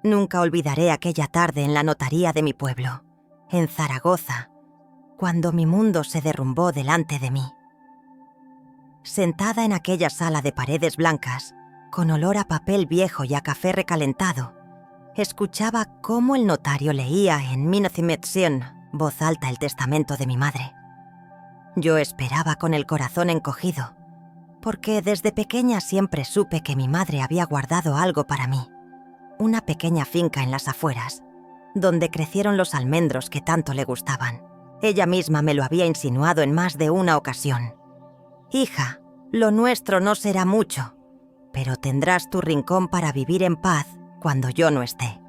Nunca olvidaré aquella tarde en la notaría de mi pueblo, en Zaragoza, cuando mi mundo se derrumbó delante de mí. Sentada en aquella sala de paredes blancas, con olor a papel viejo y a café recalentado, escuchaba cómo el notario leía en Minothimetian, voz alta, el testamento de mi madre. Yo esperaba con el corazón encogido, porque desde pequeña siempre supe que mi madre había guardado algo para mí. Una pequeña finca en las afueras, donde crecieron los almendros que tanto le gustaban. Ella misma me lo había insinuado en más de una ocasión. «Hija, lo nuestro no será mucho, pero tendrás tu rincón para vivir en paz cuando yo no esté».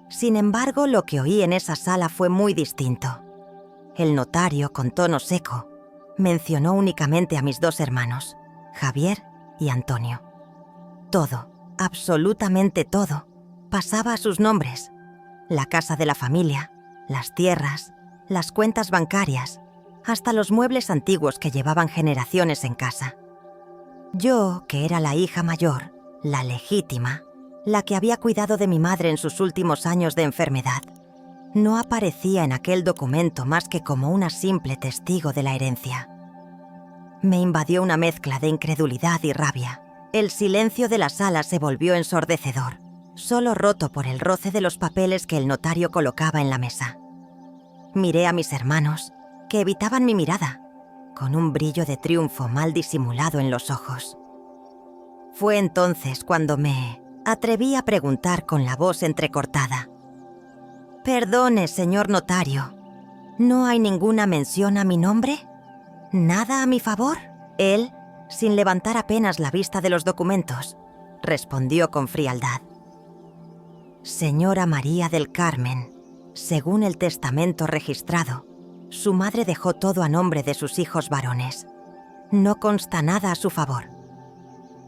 Sin embargo, lo que oí en esa sala fue muy distinto. El notario, con tono seco, mencionó únicamente a mis 2 hermanos, Javier y Antonio. Todo, absolutamente todo, pasaba a sus nombres. La casa de la familia, las tierras, las cuentas bancarias, hasta los muebles antiguos que llevaban generaciones en casa. Yo, que era la hija mayor, la legítima, la que había cuidado de mi madre en sus últimos años de enfermedad, no aparecía en aquel documento más que como una simple testigo de la herencia. Me invadió una mezcla de incredulidad y rabia. El silencio de la sala se volvió ensordecedor, solo roto por el roce de los papeles que el notario colocaba en la mesa. Miré a mis hermanos, que evitaban mi mirada, con un brillo de triunfo mal disimulado en los ojos. Fue entonces cuando me atreví a preguntar con la voz entrecortada: «Perdone, señor notario, ¿no hay ninguna mención a mi nombre? ¿Nada a mi favor?» Él, sin levantar apenas la vista de los documentos, respondió con frialdad: «Señora María del Carmen, según el testamento registrado, su madre dejó todo a nombre de sus hijos varones. No consta nada a su favor».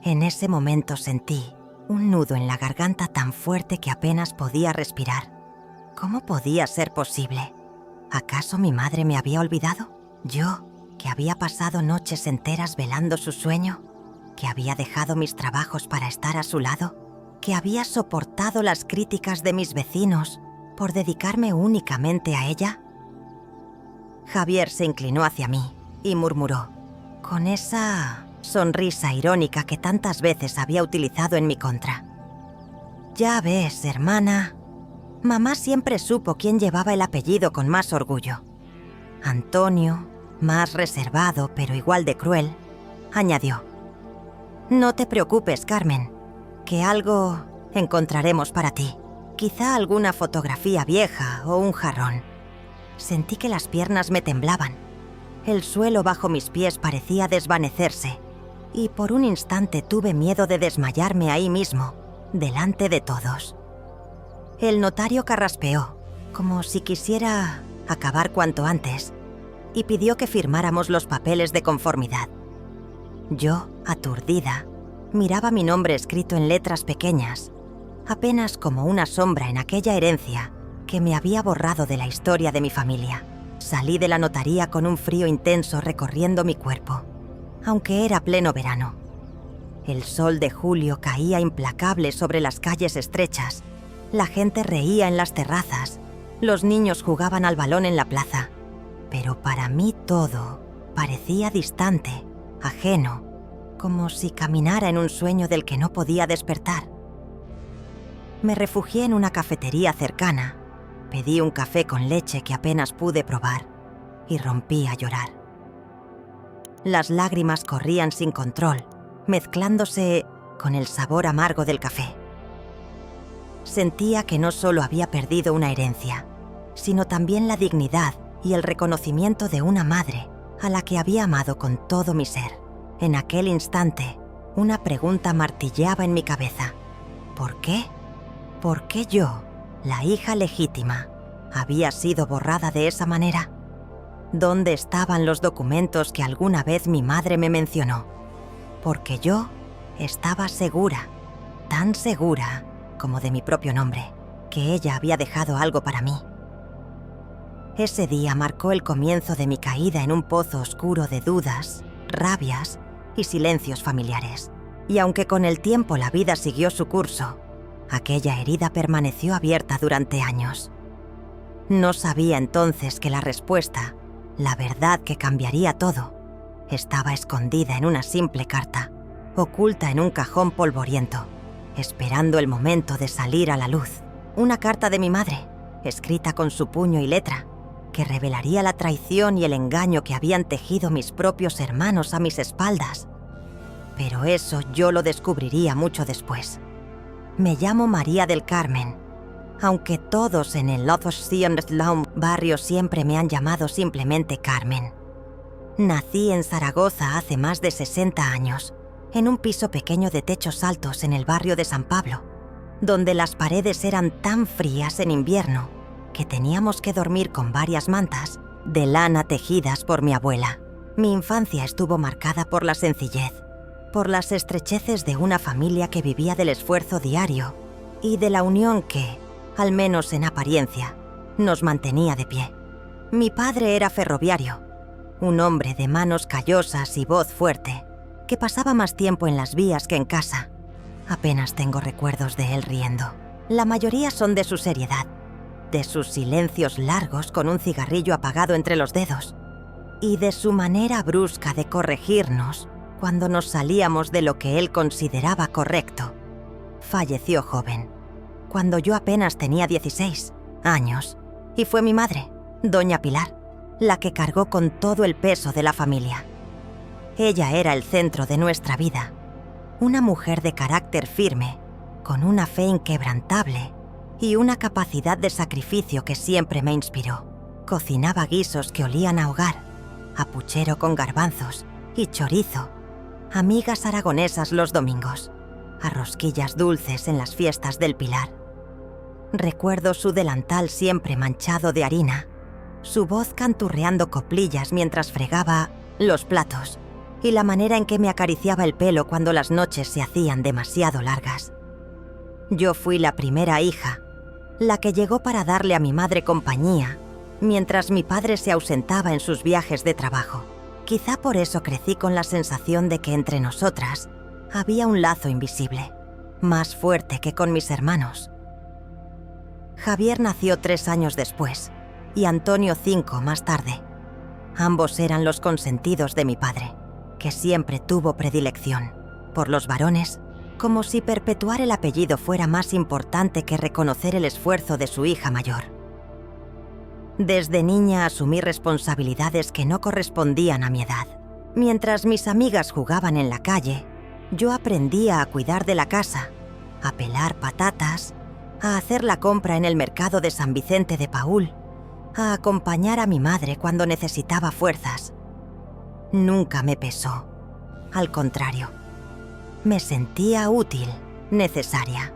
En ese momento sentí un nudo en la garganta tan fuerte que apenas podía respirar. ¿Cómo podía ser posible? ¿Acaso mi madre me había olvidado? Yo, que había pasado noches enteras velando su sueño, que había dejado mis trabajos para estar a su lado, que había soportado las críticas de mis vecinos por dedicarme únicamente a ella. Javier se inclinó hacia mí y murmuró, con esa sonrisa irónica que tantas veces había utilizado en mi contra: «Ya ves, hermana, mamá siempre supo quién llevaba el apellido con más orgullo. Antonio, más reservado pero igual de cruel», añadió. «No te preocupes, Carmen, que algo encontraremos para ti. Quizá alguna fotografía vieja o un jarrón». Sentí que las piernas me temblaban. El suelo bajo mis pies parecía desvanecerse y por un instante tuve miedo de desmayarme ahí mismo, delante de todos. El notario carraspeó, como si quisiera acabar cuanto antes, y pidió que firmáramos los papeles de conformidad. Yo, aturdida, miraba mi nombre escrito en letras pequeñas, apenas como una sombra en aquella herencia que me había borrado de la historia de mi familia. Salí de la notaría con un frío intenso recorriendo mi cuerpo, aunque era pleno verano. El sol de julio caía implacable sobre las calles estrechas, la gente reía en las terrazas, los niños jugaban al balón en la plaza, pero para mí todo parecía distante, ajeno, como si caminara en un sueño del que no podía despertar. Me refugié en una cafetería cercana, pedí un café con leche que apenas pude probar y rompí a llorar. Las lágrimas corrían sin control, mezclándose con el sabor amargo del café. Sentía que no solo había perdido una herencia, sino también la dignidad y el reconocimiento de una madre a la que había amado con todo mi ser. En aquel instante, una pregunta martilleaba en mi cabeza. ¿Por qué? ¿Por qué yo, la hija legítima, había sido borrada de esa manera? ¿Dónde estaban los documentos que alguna vez mi madre me mencionó? Porque yo estaba segura, tan segura como de mi propio nombre, que ella había dejado algo para mí. Ese día marcó el comienzo de mi caída en un pozo oscuro de dudas, rabias y silencios familiares. Y aunque con el tiempo la vida siguió su curso, Aquella herida permaneció abierta durante años. No sabía entonces que la respuesta, la verdad que cambiaría todo, estaba escondida en una simple carta, oculta en un cajón polvoriento, esperando el momento de salir a la luz. Una carta de mi madre, escrita con su puño y letra, que revelaría la traición y el engaño que habían tejido mis propios hermanos a mis espaldas. Pero eso yo lo descubriría mucho después. Me llamo María del Carmen, aunque todos en el Lotus Sion Sloum barrio siempre me han llamado simplemente Carmen. Nací en Zaragoza hace más de 60 años, en un piso pequeño de techos altos en el barrio de San Pablo, donde las paredes eran tan frías en invierno que teníamos que dormir con varias mantas de lana tejidas por mi abuela. Mi infancia estuvo marcada por la sencillez, por las estrecheces de una familia que vivía del esfuerzo diario y de la unión que, al menos en apariencia, nos mantenía de pie. Mi padre era ferroviario, un hombre de manos callosas y voz fuerte, que pasaba más tiempo en las vías que en casa. Apenas tengo recuerdos de él riendo. La mayoría son de su seriedad, de sus silencios largos con un cigarrillo apagado entre los dedos, y de su manera brusca de corregirnos cuando nos salíamos de lo que él consideraba correcto. Falleció joven, cuando yo apenas tenía 16 años, y fue mi madre, doña Pilar, la que cargó con todo el peso de la familia. Ella era el centro de nuestra vida, una mujer de carácter firme, con una fe inquebrantable y una capacidad de sacrificio que siempre me inspiró. Cocinaba guisos que olían a hogar, a puchero con garbanzos y chorizo, amigas aragonesas los domingos, a rosquillas dulces en las fiestas del Pilar. Recuerdo su delantal siempre manchado de harina, su voz canturreando coplillas mientras fregaba los platos y la manera en que me acariciaba el pelo cuando las noches se hacían demasiado largas. Yo fui la primera hija, la que llegó para darle a mi madre compañía mientras mi padre se ausentaba en sus viajes de trabajo. Quizá por eso crecí con la sensación de que entre nosotras había un lazo invisible, más fuerte que con mis hermanos. Javier nació 3 años después y Antonio 5 más tarde. Ambos eran los consentidos de mi padre, que siempre tuvo predilección por los varones, como si perpetuar el apellido fuera más importante que reconocer el esfuerzo de su hija mayor. Desde niña asumí responsabilidades que no correspondían a mi edad. Mientras mis amigas jugaban en la calle, yo aprendía a cuidar de la casa, a pelar patatas, a hacer la compra en el mercado de San Vicente de Paúl, a acompañar a mi madre cuando necesitaba fuerzas. Nunca me pesó. Al contrario, me sentía útil, necesaria.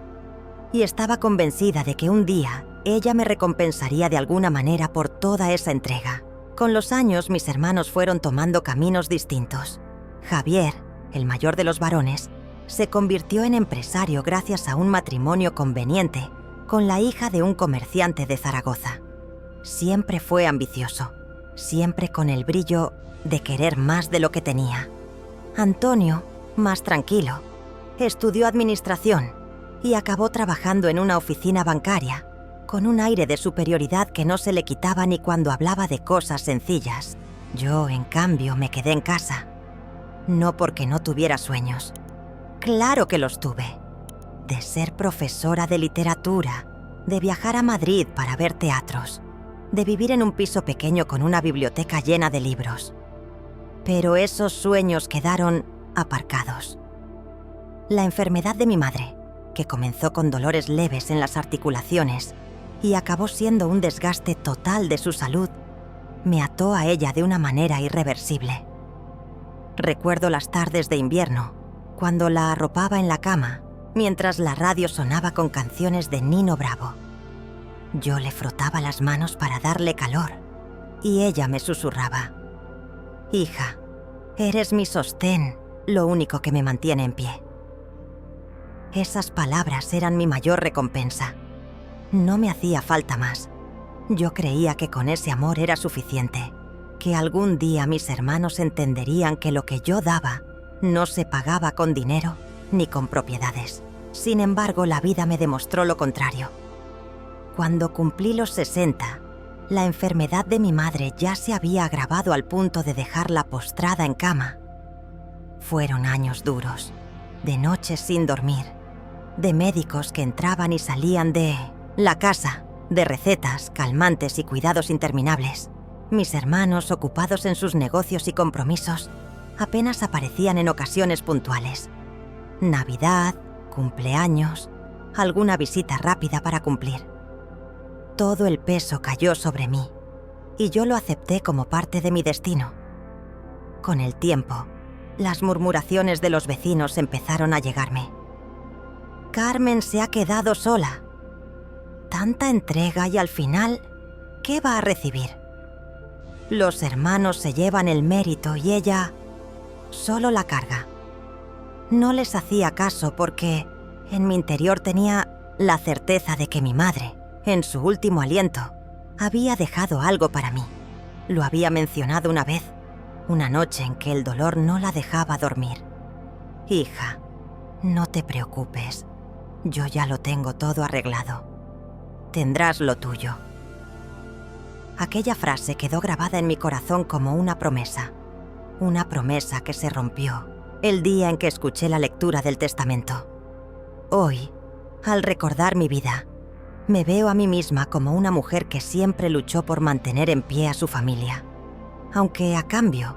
Y estaba convencida de que un día ella me recompensaría de alguna manera por toda esa entrega. Con los años, mis hermanos fueron tomando caminos distintos. Javier, el mayor de los varones, se convirtió en empresario gracias a un matrimonio conveniente con la hija de un comerciante de Zaragoza. Siempre fue ambicioso, siempre con el brillo de querer más de lo que tenía. Antonio, más tranquilo, estudió administración y acabó trabajando en una oficina bancaria, con un aire de superioridad que no se le quitaba ni cuando hablaba de cosas sencillas. Yo, en cambio, me quedé en casa. No porque no tuviera sueños. Claro que los tuve. De ser profesora de literatura, de viajar a Madrid para ver teatros, de vivir en un piso pequeño con una biblioteca llena de libros. Pero esos sueños quedaron aparcados. La enfermedad de mi madre, que comenzó con dolores leves en las articulaciones y acabó siendo un desgaste total de su salud, me ató a ella de una manera irreversible. Recuerdo las tardes de invierno, cuando la arropaba en la cama, mientras la radio sonaba con canciones de Nino Bravo. Yo le frotaba las manos para darle calor, y ella me susurraba: «Hija, eres mi sostén, lo único que me mantiene en pie». Esas palabras eran mi mayor recompensa. No me hacía falta más. Yo creía que con ese amor era suficiente, que algún día mis hermanos entenderían que lo que yo daba no se pagaba con dinero ni con propiedades. Sin embargo, la vida me demostró lo contrario. Cuando cumplí los 60, la enfermedad de mi madre ya se había agravado al punto de dejarla postrada en cama. Fueron años duros, de noches sin dormir, de médicos que entraban y salían de la casa, de recetas, calmantes y cuidados interminables. Mis hermanos, ocupados en sus negocios y compromisos, apenas aparecían en ocasiones puntuales. Navidad, cumpleaños, alguna visita rápida para cumplir. Todo el peso cayó sobre mí, y yo lo acepté como parte de mi destino. Con el tiempo, las murmuraciones de los vecinos empezaron a llegarme. Carmen se ha quedado sola. Tanta entrega y al final, ¿qué va a recibir? Los hermanos se llevan el mérito y ella solo la carga. No les hacía caso porque en mi interior tenía la certeza de que mi madre, en su último aliento, había dejado algo para mí. Lo había mencionado una vez, una noche en que el dolor no la dejaba dormir. Hija, no te preocupes, yo ya lo tengo todo arreglado. Tendrás lo tuyo. Aquella frase quedó grabada en mi corazón como una promesa que se rompió el día en que escuché la lectura del testamento. Hoy, al recordar mi vida, me veo a mí misma como una mujer que siempre luchó por mantener en pie a su familia, aunque a cambio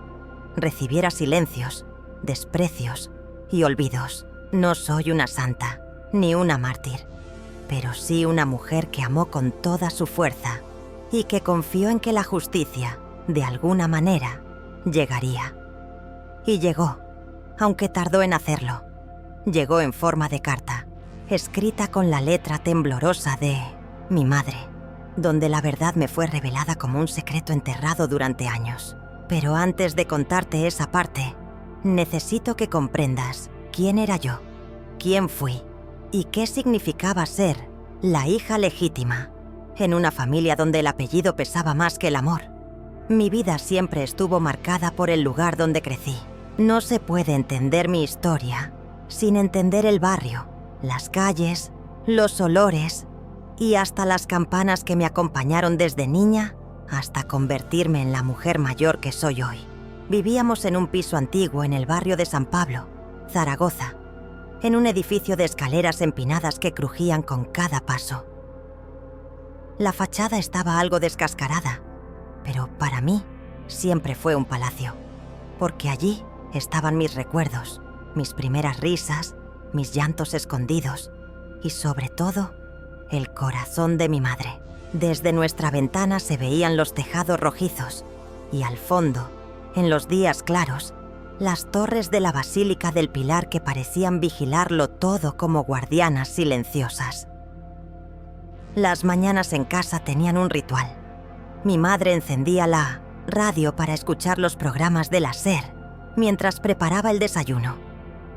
recibiera silencios, desprecios y olvidos. No soy una santa, ni una mártir, pero sí una mujer que amó con toda su fuerza y que confió en que la justicia, de alguna manera, llegaría. Y llegó, aunque tardó en hacerlo. Llegó en forma de carta, escrita con la letra temblorosa de mi madre, donde la verdad me fue revelada como un secreto enterrado durante años. Pero antes de contarte esa parte, necesito que comprendas quién era yo, quién fui y qué significaba ser la hija legítima en una familia donde el apellido pesaba más que el amor. Mi vida siempre estuvo marcada por el lugar donde crecí. No se puede entender mi historia sin entender el barrio, las calles, los olores y hasta las campanas que me acompañaron desde niña hasta convertirme en la mujer mayor que soy hoy. Vivíamos en un piso antiguo en el barrio de San Pablo, Zaragoza, en un edificio de escaleras empinadas que crujían con cada paso. La fachada estaba algo descascarada, pero para mí siempre fue un palacio, porque allí estaban mis recuerdos, mis primeras risas, mis llantos escondidos y, sobre todo, el corazón de mi madre. Desde nuestra ventana se veían los tejados rojizos y al fondo, en los días claros, las torres de la Basílica del Pilar que parecían vigilarlo todo como guardianas silenciosas. Las mañanas en casa tenían un ritual. Mi madre encendía la radio para escuchar los programas de la SER mientras preparaba el desayuno.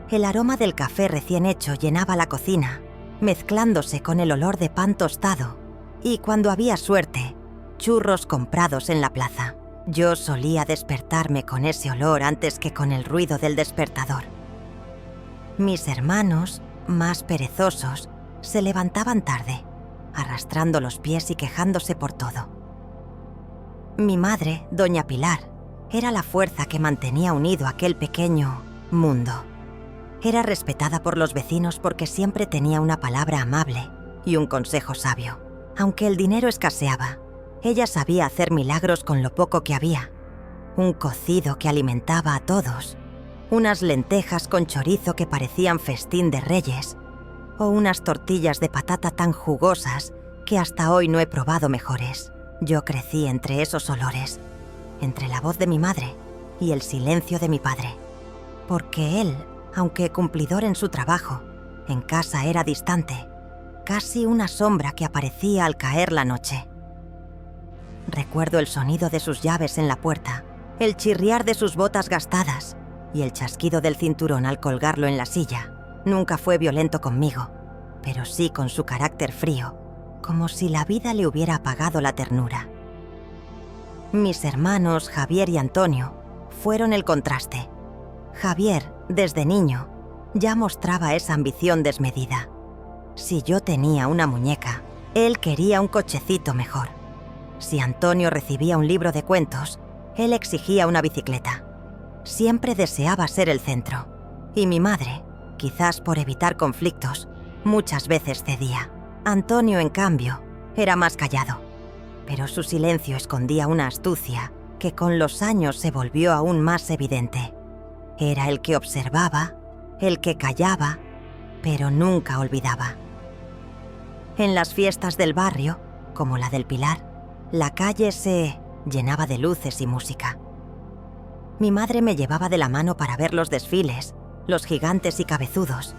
El aroma del café recién hecho llenaba la cocina, mezclándose con el olor de pan tostado y, cuando había suerte, churros comprados en la plaza. Yo solía despertarme con ese olor antes que con el ruido del despertador. Mis hermanos, más perezosos, se levantaban tarde, arrastrando los pies y quejándose por todo. Mi madre, doña Pilar, era la fuerza que mantenía unido aquel pequeño mundo. Era respetada por los vecinos porque siempre tenía una palabra amable y un consejo sabio. Aunque el dinero escaseaba, ella sabía hacer milagros con lo poco que había. Un cocido que alimentaba a todos, unas lentejas con chorizo que parecían festín de reyes, o unas tortillas de patata tan jugosas que hasta hoy no he probado mejores. Yo crecí entre esos olores, entre la voz de mi madre y el silencio de mi padre, porque él, aunque cumplidor en su trabajo, en casa era distante, casi una sombra que aparecía al caer la noche. Recuerdo el sonido de sus llaves en la puerta, el chirriar de sus botas gastadas y el chasquido del cinturón al colgarlo en la silla. Nunca fue violento conmigo, pero sí con su carácter frío, como si la vida le hubiera apagado la ternura. Mis hermanos Javier y Antonio fueron el contraste. Javier, desde niño, ya mostraba esa ambición desmedida. Si yo tenía una muñeca, él quería un cochecito mejor. Si Antonio recibía un libro de cuentos, él exigía una bicicleta. Siempre deseaba ser el centro. Y mi madre, quizás por evitar conflictos, muchas veces cedía. Antonio, en cambio, era más callado. Pero su silencio escondía una astucia que con los años se volvió aún más evidente. Era el que observaba, el que callaba, pero nunca olvidaba. En las fiestas del barrio, como la del Pilar, la calle se llenaba de luces y música. Mi madre me llevaba de la mano para ver los desfiles, los gigantes y cabezudos,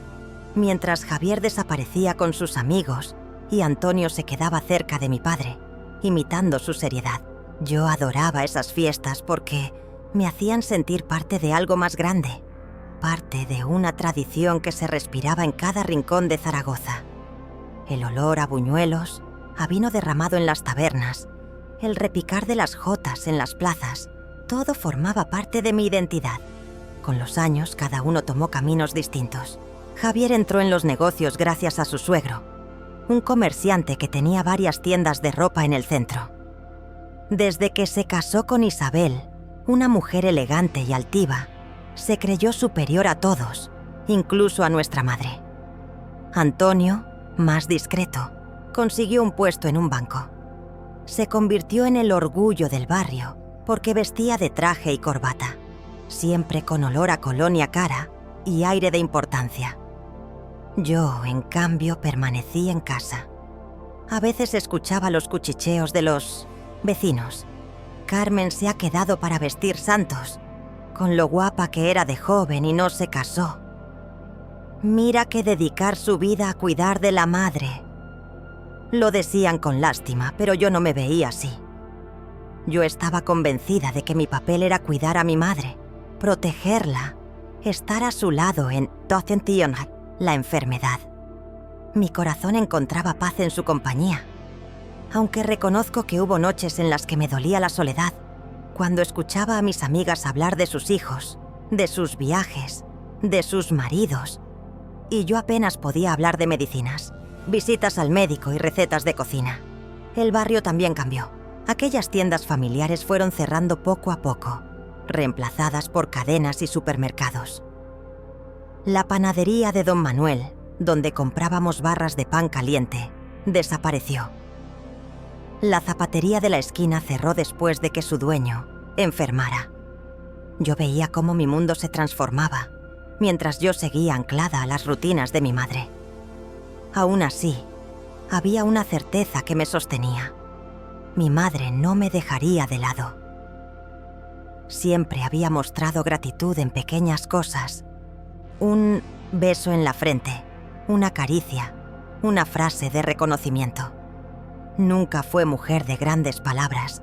mientras Javier desaparecía con sus amigos y Antonio se quedaba cerca de mi padre, imitando su seriedad. Yo adoraba esas fiestas porque me hacían sentir parte de algo más grande, parte de una tradición que se respiraba en cada rincón de Zaragoza. El olor a buñuelos, a vino derramado en las tabernas, el repicar de las jotas en las plazas, todo formaba parte de mi identidad. Con los años, cada uno tomó caminos distintos. Javier entró en los negocios gracias a su suegro, un comerciante que tenía varias tiendas de ropa en el centro. Desde que se casó con Isabel, una mujer elegante y altiva, se creyó superior a todos, incluso a nuestra madre. Antonio, más discreto, consiguió un puesto en un banco. Se convirtió en el orgullo del barrio porque vestía de traje y corbata, siempre con olor a colonia cara y aire de importancia. Yo, en cambio, permanecí en casa. A veces escuchaba los cuchicheos de los vecinos. Carmen se ha quedado para vestir santos, con lo guapa que era de joven y no se casó. Mira que dedicar su vida a cuidar de la madre. Lo decían con lástima, pero yo no me veía así. Yo estaba convencida de que mi papel era cuidar a mi madre, protegerla, estar a su lado en Tocentionat, la enfermedad. Mi corazón encontraba paz en su compañía, aunque reconozco que hubo noches en las que me dolía la soledad, cuando escuchaba a mis amigas hablar de sus hijos, de sus viajes, de sus maridos, y yo apenas podía hablar de medicinas, visitas al médico y recetas de cocina. El barrio también cambió. Aquellas tiendas familiares fueron cerrando poco a poco, reemplazadas por cadenas y supermercados. La panadería de Don Manuel, donde comprábamos barras de pan caliente, desapareció. La zapatería de la esquina cerró después de que su dueño enfermara. Yo veía cómo mi mundo se transformaba, mientras yo seguía anclada a las rutinas de mi madre. Aún así, había una certeza que me sostenía. Mi madre no me dejaría de lado. Siempre había mostrado gratitud en pequeñas cosas. Un beso en la frente, una caricia, una frase de reconocimiento. Nunca fue mujer de grandes palabras,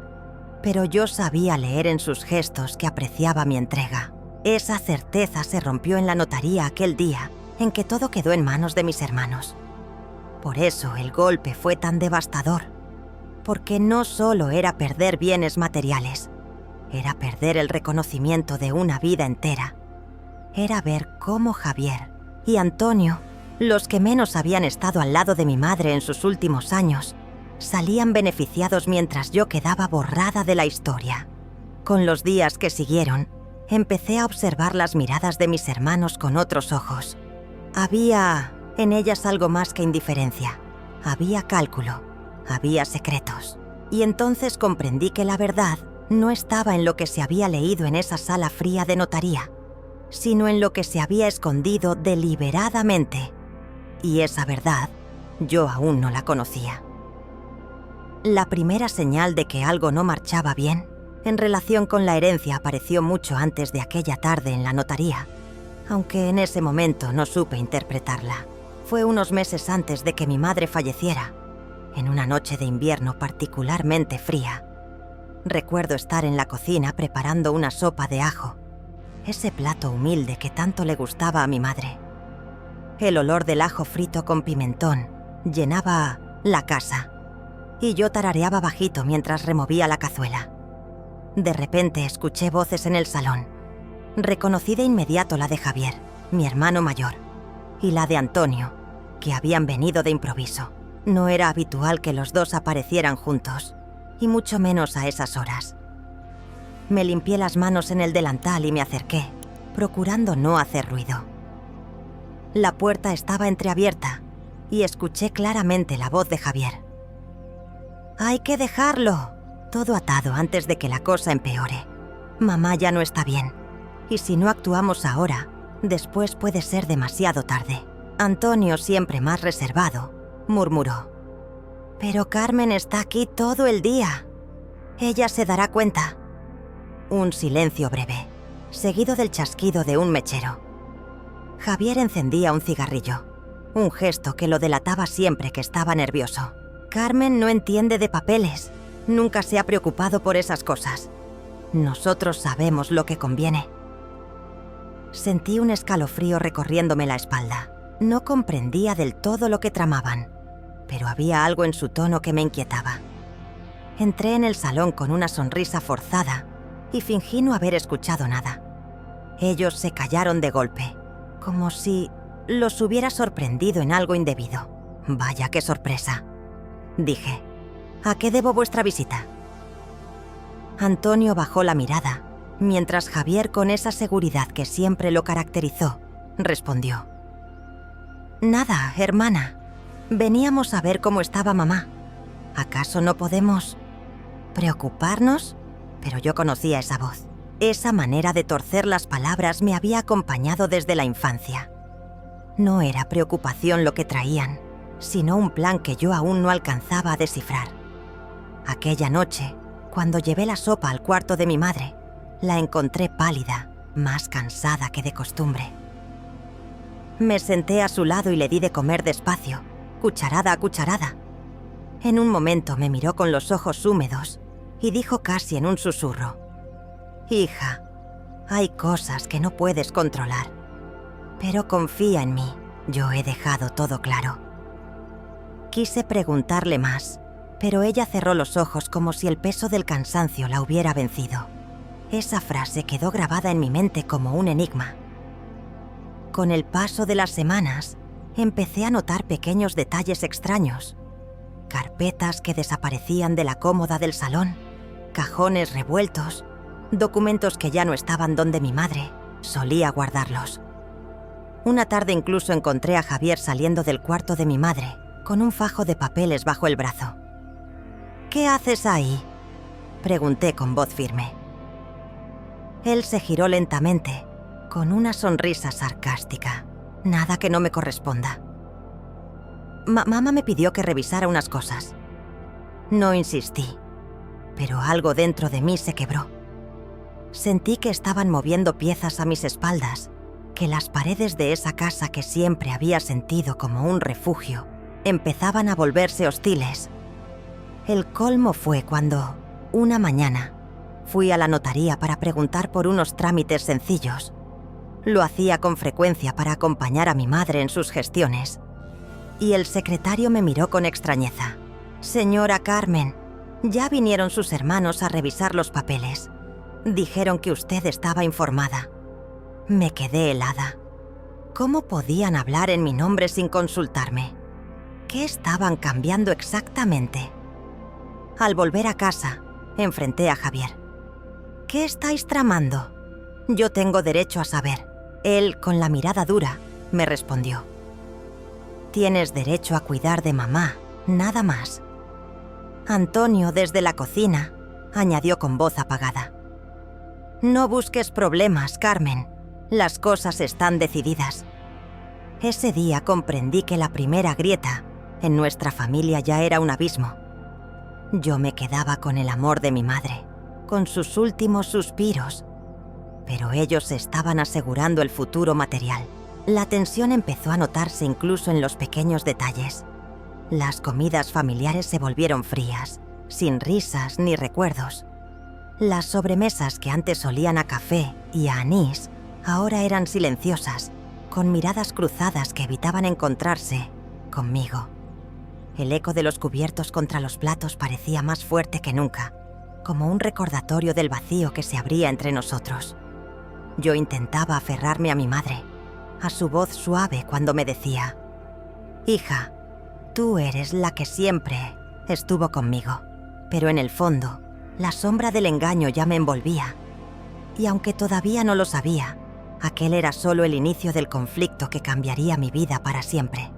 pero yo sabía leer en sus gestos que apreciaba mi entrega. Esa certeza se rompió en la notaría aquel día en que todo quedó en manos de mis hermanos. Por eso el golpe fue tan devastador, porque no solo era perder bienes materiales, era perder el reconocimiento de una vida entera. Era ver cómo Javier y Antonio, los que menos habían estado al lado de mi madre en sus últimos años, salían beneficiados mientras yo quedaba borrada de la historia. Con los días que siguieron, empecé a observar las miradas de mis hermanos con otros ojos. Había en ellas algo más que indiferencia. Había cálculo, había secretos. Y entonces comprendí que la verdad no estaba en lo que se había leído en esa sala fría de notaría, sino en lo que se había escondido deliberadamente. Y esa verdad yo aún no la conocía. La primera señal de que algo no marchaba bien en relación con la herencia apareció mucho antes de aquella tarde en la notaría, aunque en ese momento no supe interpretarla. Fue unos meses antes de que mi madre falleciera, en una noche de invierno particularmente fría. Recuerdo estar en la cocina preparando una sopa de ajo, ese plato humilde que tanto le gustaba a mi madre. El olor del ajo frito con pimentón llenaba la casa, y yo tarareaba bajito mientras removía la cazuela. De repente escuché voces en el salón. Reconocí de inmediato la de Javier, mi hermano mayor. y la de Antonio, que habían venido de improviso. No era habitual que los dos aparecieran juntos, y mucho menos a esas horas. Me limpié las manos en el delantal y me acerqué, procurando no hacer ruido. La puerta estaba entreabierta y escuché claramente la voz de Javier. «Hay que dejarlo. Todo atado antes de que la cosa empeore. Mamá ya no está bien, y si no actuamos ahora, después puede ser demasiado tarde». Antonio, siempre más reservado, murmuró. «Pero Carmen está aquí todo el día. Ella se dará cuenta». Un silencio breve, seguido del chasquido de un mechero. Javier encendía un cigarrillo, un gesto que lo delataba siempre que estaba nervioso. «Carmen no entiende de papeles. Nunca se ha preocupado por esas cosas. Nosotros sabemos lo que conviene». Sentí un escalofrío recorriéndome la espalda. No comprendía del todo lo que tramaban, pero había algo en su tono que me inquietaba. Entré en el salón con una sonrisa forzada y fingí no haber escuchado nada. Ellos se callaron de golpe, como si los hubiera sorprendido en algo indebido. «Vaya, qué sorpresa», dije. «¿A qué debo vuestra visita?» Antonio bajó la mirada, mientras Javier, con esa seguridad que siempre lo caracterizó, respondió. «Nada, hermana. Veníamos a ver cómo estaba mamá. ¿Acaso no podemos preocuparnos?» Pero yo conocía esa voz. Esa manera de torcer las palabras me había acompañado desde la infancia. No era preocupación lo que traían, sino un plan que yo aún no alcanzaba a descifrar. Aquella noche, cuando llevé la sopa al cuarto de mi madre, la encontré pálida, más cansada que de costumbre. Me senté a su lado y le di de comer despacio, cucharada a cucharada. En un momento me miró con los ojos húmedos y dijo casi en un susurro: «Hija, hay cosas que no puedes controlar, pero confía en mí, yo he dejado todo claro». Quise preguntarle más, pero ella cerró los ojos como si el peso del cansancio la hubiera vencido. Esa frase quedó grabada en mi mente como un enigma. Con el paso de las semanas, empecé a notar pequeños detalles extraños. Carpetas que desaparecían de la cómoda del salón, cajones revueltos, documentos que ya no estaban donde mi madre solía guardarlos. Una tarde incluso encontré a Javier saliendo del cuarto de mi madre, con un fajo de papeles bajo el brazo. «¿Qué haces ahí?», pregunté con voz firme. Él se giró lentamente, con una sonrisa sarcástica. «Nada que no me corresponda». Mamá me pidió que revisara unas cosas. No insistí, pero algo dentro de mí se quebró. Sentí que estaban moviendo piezas a mis espaldas, que las paredes de esa casa que siempre había sentido como un refugio empezaban a volverse hostiles. El colmo fue cuando, una mañana, fui a la notaría para preguntar por unos trámites sencillos. Lo hacía con frecuencia para acompañar a mi madre en sus gestiones. Y el secretario me miró con extrañeza. «Señora Carmen, ya vinieron sus hermanos a revisar los papeles. Dijeron que usted estaba informada». Me quedé helada. ¿Cómo podían hablar en mi nombre sin consultarme? ¿Qué estaban cambiando exactamente? Al volver a casa, enfrenté a Javier. «¿Qué estáis tramando? Yo tengo derecho a saber». Él, con la mirada dura, me respondió. «Tienes derecho a cuidar de mamá, nada más». Antonio, desde la cocina, añadió con voz apagada. «No busques problemas, Carmen. Las cosas están decididas». Ese día comprendí que la primera grieta en nuestra familia ya era un abismo. Yo me quedaba con el amor de mi madre, con sus últimos suspiros, pero ellos estaban asegurando el futuro material. La tensión empezó a notarse incluso en los pequeños detalles. Las comidas familiares se volvieron frías, sin risas ni recuerdos. Las sobremesas que antes olían a café y a anís, ahora eran silenciosas, con miradas cruzadas que evitaban encontrarse conmigo. El eco de los cubiertos contra los platos parecía más fuerte que nunca, como un recordatorio del vacío que se abría entre nosotros. Yo intentaba aferrarme a mi madre, a su voz suave cuando me decía: «Hija, tú eres la que siempre estuvo conmigo». Pero en el fondo, la sombra del engaño ya me envolvía. Y aunque todavía no lo sabía, aquel era solo el inicio del conflicto que cambiaría mi vida para siempre.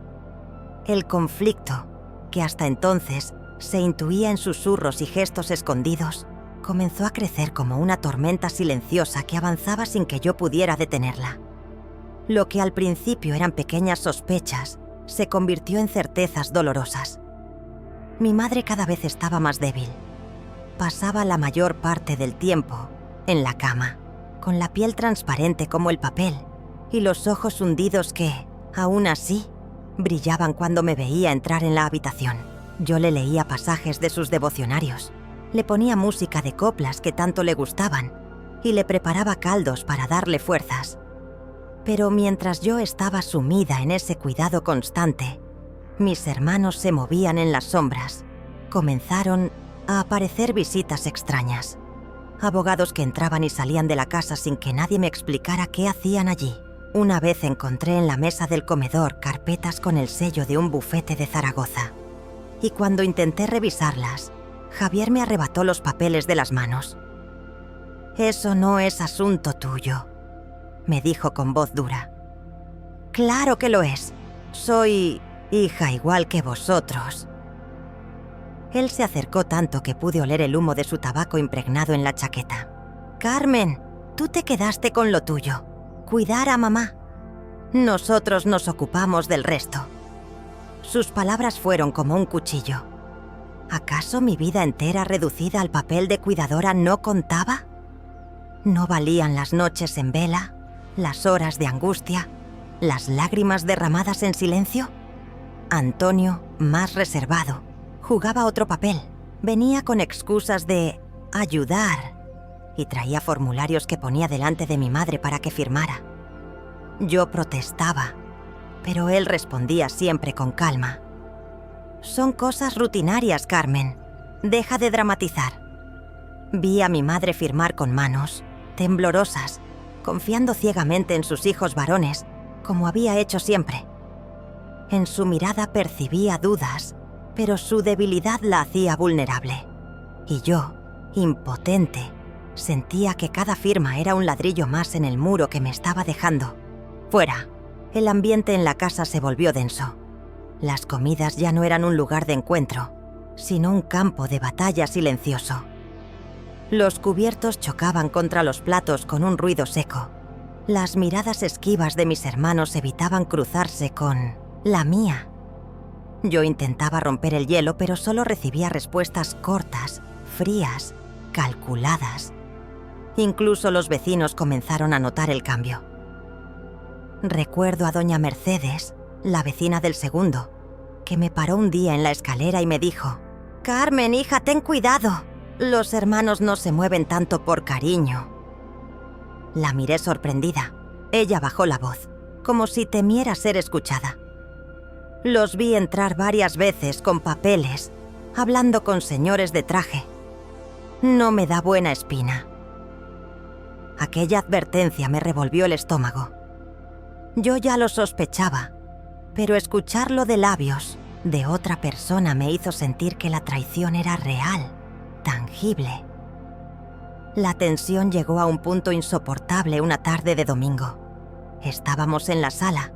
El conflicto, que hasta entonces se intuía en susurros y gestos escondidos, comenzó a crecer como una tormenta silenciosa que avanzaba sin que yo pudiera detenerla. Lo que al principio eran pequeñas sospechas, se convirtió en certezas dolorosas. Mi madre cada vez estaba más débil. Pasaba la mayor parte del tiempo en la cama, con la piel transparente como el papel y los ojos hundidos que, aún así, brillaban cuando me veía entrar en la habitación. Yo le leía pasajes de sus devocionarios, le ponía música de coplas que tanto le gustaban y le preparaba caldos para darle fuerzas. Pero mientras yo estaba sumida en ese cuidado constante, mis hermanos se movían en las sombras. Comenzaron a aparecer visitas extrañas. Abogados que entraban y salían de la casa sin que nadie me explicara qué hacían allí. Una vez encontré en la mesa del comedor carpetas con el sello de un bufete de Zaragoza. Y cuando intenté revisarlas, Javier me arrebató los papeles de las manos. «Eso no es asunto tuyo», me dijo con voz dura. «Claro que lo es. Soy hija igual que vosotros». Él se acercó tanto que pude oler el humo de su tabaco impregnado en la chaqueta. «Carmen, tú te quedaste con lo tuyo. Cuidar a mamá. Nosotros nos ocupamos del resto». Sus palabras fueron como un cuchillo. ¿Acaso mi vida entera reducida al papel de cuidadora no contaba? ¿No valían las noches en vela, las horas de angustia, las lágrimas derramadas en silencio? Antonio, más reservado, jugaba otro papel. Venía con excusas de ayudar y traía formularios que ponía delante de mi madre para que firmara. Yo protestaba, pero él respondía siempre con calma. «Son cosas rutinarias, Carmen. Deja de dramatizar». Vi a mi madre firmar con manos temblorosas, confiando ciegamente en sus hijos varones, como había hecho siempre. En su mirada percibía dudas, pero su debilidad la hacía vulnerable. Y yo, impotente, sentía que cada firma era un ladrillo más en el muro que me estaba dejando. Fuera, el ambiente en la casa se volvió denso. Las comidas ya no eran un lugar de encuentro, sino un campo de batalla silencioso. Los cubiertos chocaban contra los platos con un ruido seco. Las miradas esquivas de mis hermanos evitaban cruzarse con la mía. Yo intentaba romper el hielo, pero solo recibía respuestas cortas, frías, calculadas. Incluso los vecinos comenzaron a notar el cambio. Recuerdo a doña Mercedes, la vecina del segundo, que me paró un día en la escalera y me dijo: «Carmen, hija, ten cuidado. Los hermanos no se mueven tanto por cariño». La miré sorprendida. Ella bajó la voz, como si temiera ser escuchada. Los vi entrar varias veces con papeles, hablando con señores de traje. No me da buena espina. Aquella advertencia me revolvió el estómago. Yo ya lo sospechaba, pero escucharlo de labios de otra persona me hizo sentir que la traición era real, tangible. La tensión llegó a un punto insoportable una tarde de domingo. Estábamos en la sala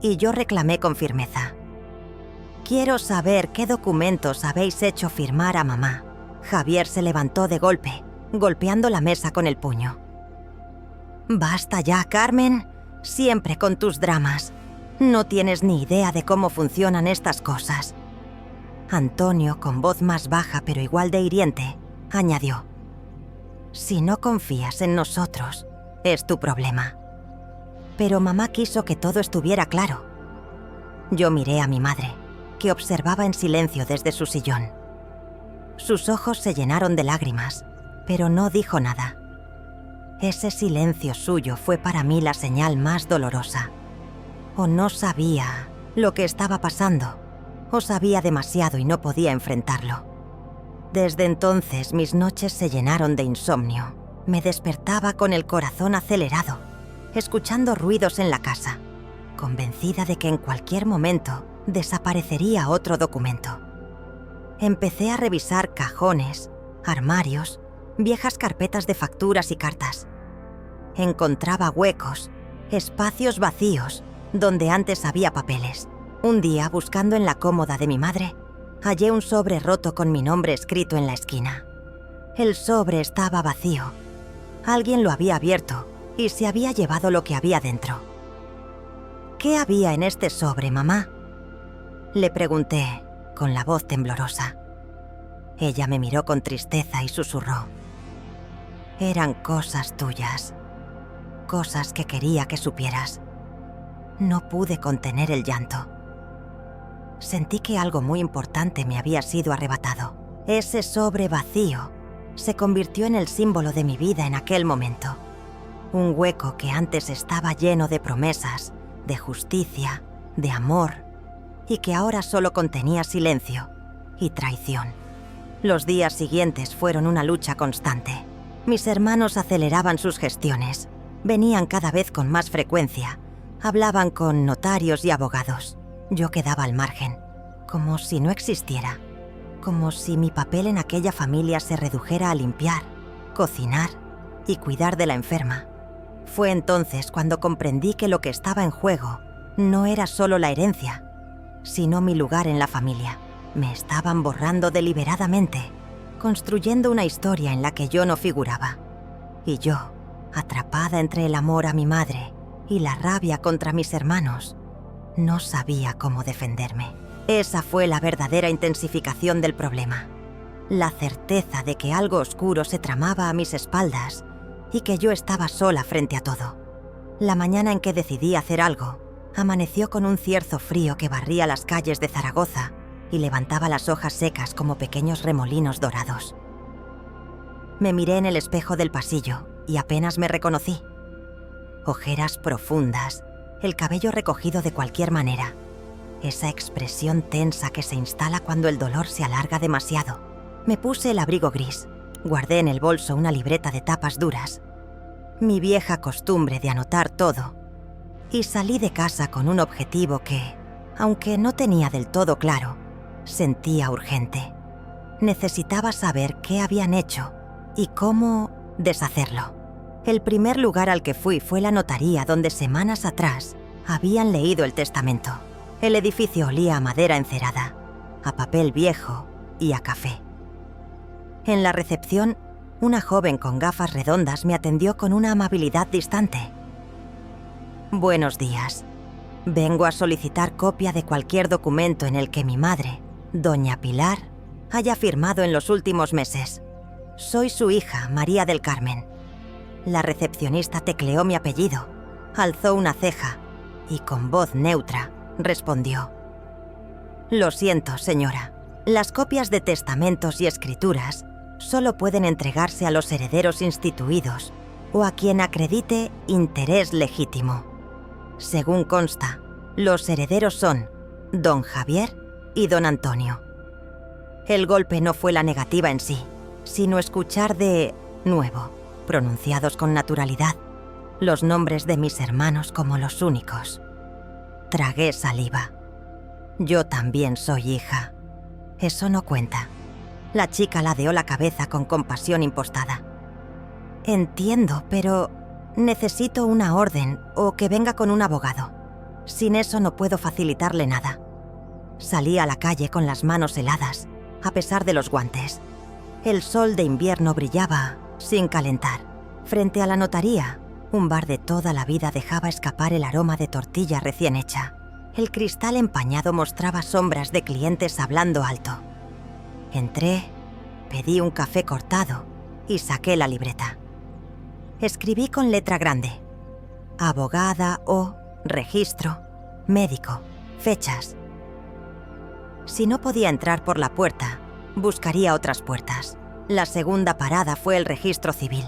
y yo reclamé con firmeza: «Quiero saber qué documentos habéis hecho firmar a mamá». Javier se levantó de golpe, golpeando la mesa con el puño. «Basta ya, Carmen. Siempre con tus dramas. No tienes ni idea de cómo funcionan estas cosas». Antonio, con voz más baja pero igual de hiriente, añadió: «Si no confías en nosotros, es tu problema». Pero mamá quiso que todo estuviera claro. Yo miré a mi madre, que observaba en silencio desde su sillón. Sus ojos se llenaron de lágrimas, pero no dijo nada. Ese silencio suyo fue para mí la señal más dolorosa. O no sabía lo que estaba pasando, o sabía demasiado y no podía enfrentarlo. Desde entonces mis noches se llenaron de insomnio. Me despertaba con el corazón acelerado, escuchando ruidos en la casa, convencida de que en cualquier momento desaparecería otro documento. Empecé a revisar cajones, armarios, viejas carpetas de facturas y cartas. Encontraba huecos, espacios vacíos, donde antes había papeles. Un día, buscando en la cómoda de mi madre, hallé un sobre roto con mi nombre escrito en la esquina. El sobre estaba vacío. Alguien lo había abierto y se había llevado lo que había dentro. ¿Qué había en este sobre, mamá?, le pregunté con la voz temblorosa. Ella me miró con tristeza y susurró: eran cosas tuyas, cosas que quería que supieras. No pude contener el llanto. Sentí que algo muy importante me había sido arrebatado. Ese sobre vacío se convirtió en el símbolo de mi vida en aquel momento. Un hueco que antes estaba lleno de promesas, de justicia, de amor, y que ahora solo contenía silencio y traición. Los días siguientes fueron una lucha constante. Mis hermanos aceleraban sus gestiones. Venían cada vez con más frecuencia. Hablaban con notarios y abogados. Yo quedaba al margen, como si no existiera. Como si mi papel en aquella familia se redujera a limpiar, cocinar y cuidar de la enferma. Fue entonces cuando comprendí que lo que estaba en juego no era solo la herencia, sino mi lugar en la familia. Me estaban borrando deliberadamente, construyendo una historia en la que yo no figuraba. Y yo, atrapada entre el amor a mi madre y la rabia contra mis hermanos, no sabía cómo defenderme. Esa fue la verdadera intensificación del problema. La certeza de que algo oscuro se tramaba a mis espaldas y que yo estaba sola frente a todo. La mañana en que decidí hacer algo, amaneció con un cierzo frío que barría las calles de Zaragoza y levantaba las hojas secas como pequeños remolinos dorados. Me miré en el espejo del pasillo y apenas me reconocí. Ojeras profundas, el cabello recogido de cualquier manera, esa expresión tensa que se instala cuando el dolor se alarga demasiado. Me puse el abrigo gris, guardé en el bolso una libreta de tapas duras, mi vieja costumbre de anotar todo, y salí de casa con un objetivo que, aunque no tenía del todo claro, sentía urgente. Necesitaba saber qué habían hecho y cómo deshacerlo. El primer lugar al que fui fue la notaría donde semanas atrás habían leído el testamento. El edificio olía a madera encerada, a papel viejo y a café. En la recepción, una joven con gafas redondas me atendió con una amabilidad distante. Buenos días. Vengo a solicitar copia de cualquier documento en el que mi madre, doña Pilar, haya firmado en los últimos meses. Soy su hija, María del Carmen. La recepcionista tecleó mi apellido, alzó una ceja y con voz neutra respondió: Lo siento, señora. Las copias de testamentos y escrituras solo pueden entregarse a los herederos instituidos o a quien acredite interés legítimo. Según consta, los herederos son don Javier y don Antonio. El golpe no fue la negativa en sí, sino escuchar de nuevo, pronunciados con naturalidad, los nombres de mis hermanos como los únicos. Tragué saliva. Yo también soy hija. Eso no cuenta. La chica ladeó la cabeza con compasión impostada. Entiendo, pero necesito una orden o que venga con un abogado. Sin eso no puedo facilitarle nada. Salí a la calle con las manos heladas, a pesar de los guantes. El sol de invierno brillaba sin calentar. Frente a la notaría, un bar de toda la vida dejaba escapar el aroma de tortilla recién hecha. El cristal empañado mostraba sombras de clientes hablando alto. Entré, pedí un café cortado y saqué la libreta. Escribí con letra grande: abogada o registro, médico, fechas. Si no podía entrar por la puerta, buscaría otras puertas. La segunda parada fue el registro civil.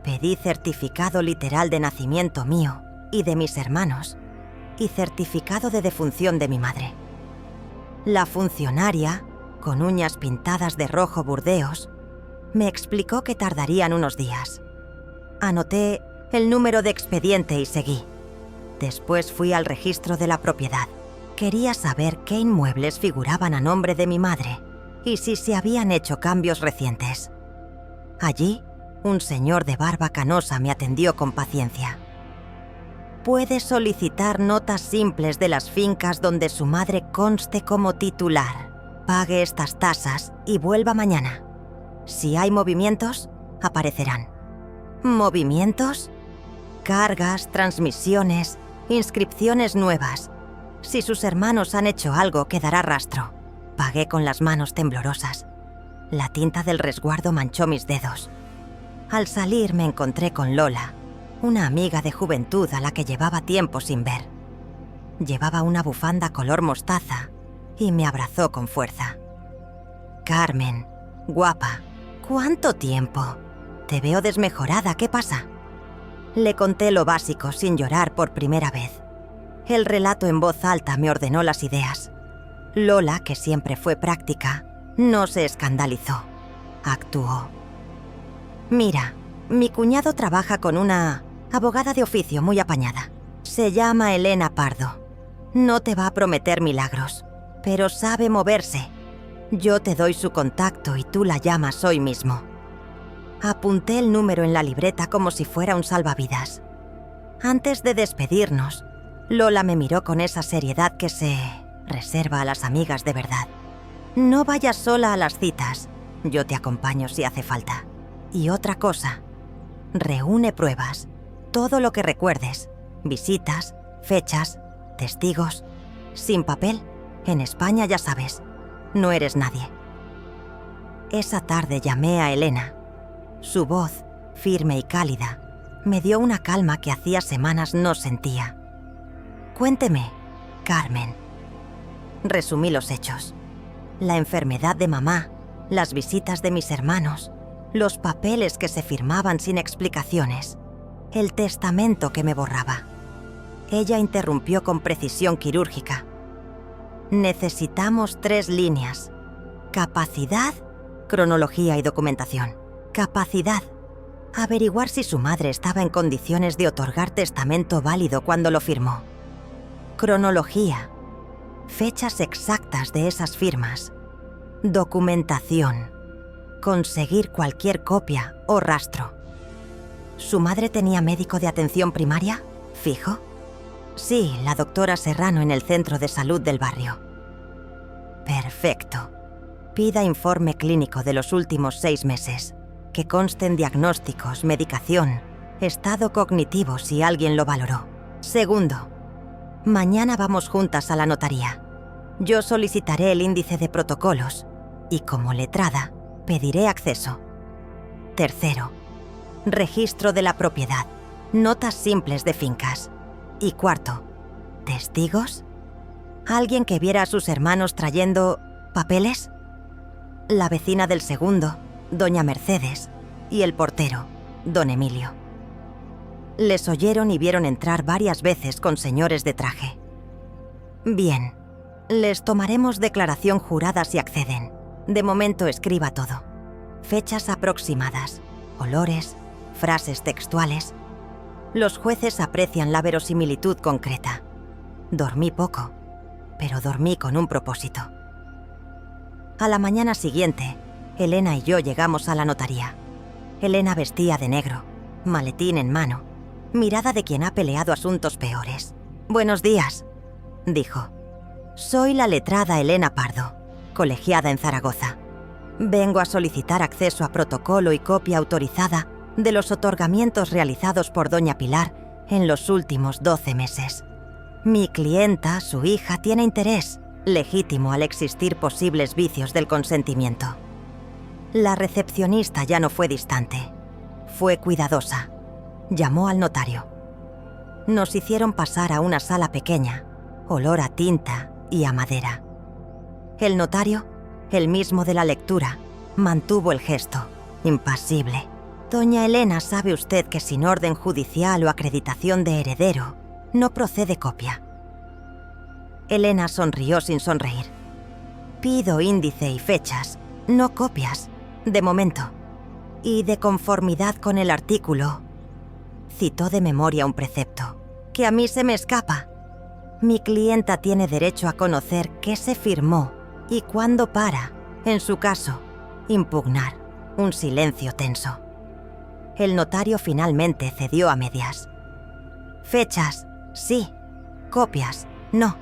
Pedí certificado literal de nacimiento mío y de mis hermanos, y certificado de defunción de mi madre. La funcionaria, con uñas pintadas de rojo burdeos, me explicó que tardarían unos días. Anoté el número de expediente y seguí. Después fui al registro de la propiedad. Quería saber qué inmuebles figuraban a nombre de mi madre y si se habían hecho cambios recientes. Allí, un señor de barba canosa me atendió con paciencia. Puede solicitar notas simples de las fincas donde su madre conste como titular. Pague estas tasas y vuelva mañana. Si hay movimientos, aparecerán. ¿Movimientos? Cargas, transmisiones, inscripciones nuevas. Si sus hermanos han hecho algo, quedará rastro. Pagué con las manos temblorosas. La tinta del resguardo manchó mis dedos. Al salir me encontré con Lola, una amiga de juventud a la que llevaba tiempo sin ver. Llevaba una bufanda color mostaza y me abrazó con fuerza. Carmen, guapa, ¿cuánto tiempo? Te veo desmejorada, ¿qué pasa? Le conté lo básico sin llorar por primera vez. El relato en voz alta me ordenó las ideas. Lola, que siempre fue práctica, no se escandalizó. Actuó. Mira, mi cuñado trabaja con una abogada de oficio muy apañada. Se llama Elena Pardo. No te va a prometer milagros, pero sabe moverse. Yo te doy su contacto y tú la llamas hoy mismo. Apunté el número en la libreta como si fuera un salvavidas. Antes de despedirnos, Lola me miró con esa seriedad que se reserva a las amigas de verdad. No vayas sola a las citas. Yo te acompaño si hace falta. Y otra cosa, reúne pruebas, todo lo que recuerdes, visitas, fechas, testigos. Sin papel, en España ya sabes, no eres nadie. Esa tarde llamé a Elena. Su voz, firme y cálida, me dio una calma que hacía semanas no sentía. Cuénteme, Carmen. Resumí los hechos. La enfermedad de mamá, las visitas de mis hermanos, los papeles que se firmaban sin explicaciones, el testamento que me borraba. Ella interrumpió con precisión quirúrgica. Necesitamos 3 líneas: capacidad, cronología y documentación. Capacidad: averiguar si su madre estaba en condiciones de otorgar testamento válido cuando lo firmó. Cronología: fechas exactas de esas firmas. Documentación: conseguir cualquier copia o rastro. ¿Su madre tenía médico de atención primaria? ¿Fijo? Sí, la doctora Serrano en el centro de salud del barrio. Perfecto. Pida informe clínico de los últimos 6 meses, que consten diagnósticos, medicación, estado cognitivo si alguien lo valoró. Segundo, mañana vamos juntas a la notaría. Yo solicitaré el índice de protocolos y, como letrada, pediré acceso. Tercero, registro de la propiedad, notas simples de fincas. Y cuarto, ¿testigos? ¿Alguien que viera a sus hermanos trayendo papeles? La vecina del segundo, doña Mercedes, y el portero, don Emilio. Les oyeron y vieron entrar varias veces con señores de traje. Bien, les tomaremos declaración jurada si acceden. De momento escriba todo. Fechas aproximadas, olores, frases textuales. Los jueces aprecian la verosimilitud concreta. Dormí poco, pero dormí con un propósito. A la mañana siguiente, Elena y yo llegamos a la notaría. Elena vestía de negro, maletín en mano, mirada de quien ha peleado asuntos peores. «Buenos días», dijo. «Soy la letrada Elena Pardo, colegiada en Zaragoza. Vengo a solicitar acceso a protocolo y copia autorizada de los otorgamientos realizados por doña Pilar en los últimos 12 meses. Mi clienta, su hija, tiene interés legítimo al existir posibles vicios del consentimiento». La recepcionista ya no fue distante, fue cuidadosa. Llamó al notario. Nos hicieron pasar a una sala pequeña, olor a tinta y a madera. El notario, el mismo de la lectura, mantuvo el gesto, impasible. «Doña Elena, sabe usted que sin orden judicial o acreditación de heredero, no procede copia». Elena sonrió sin sonreír. «Pido índice y fechas, no copias, de momento. Y de conformidad con el artículo», citó de memoria un precepto, que a mí se me escapa. Mi clienta tiene derecho a conocer qué se firmó y cuándo para, en su caso, impugnar. Un silencio tenso. El notario finalmente cedió a medias. Fechas, sí. Copias, no.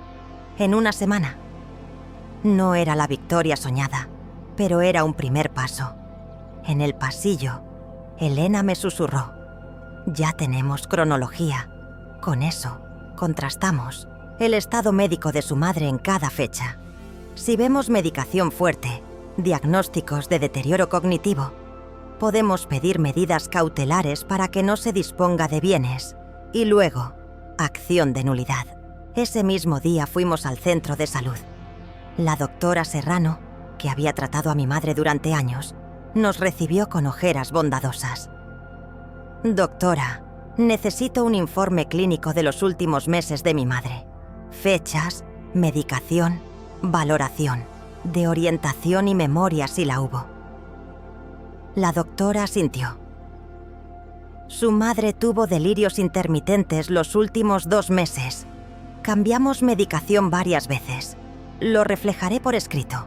En una semana. No era la victoria soñada, pero era un primer paso. En el pasillo, Elena me susurró: ya tenemos cronología. Con eso, contrastamos el estado médico de su madre en cada fecha. Si vemos medicación fuerte, diagnósticos de deterioro cognitivo, podemos pedir medidas cautelares para que no se disponga de bienes y luego, acción de nulidad. Ese mismo día fuimos al centro de salud. La doctora Serrano, que había tratado a mi madre durante años, nos recibió con ojeras bondadosas. Doctora, necesito un informe clínico de los últimos meses de mi madre. Fechas, medicación, valoración, de orientación y memoria si la hubo. La doctora asintió. Su madre tuvo delirios intermitentes los últimos 2 meses. Cambiamos medicación varias veces. Lo reflejaré por escrito.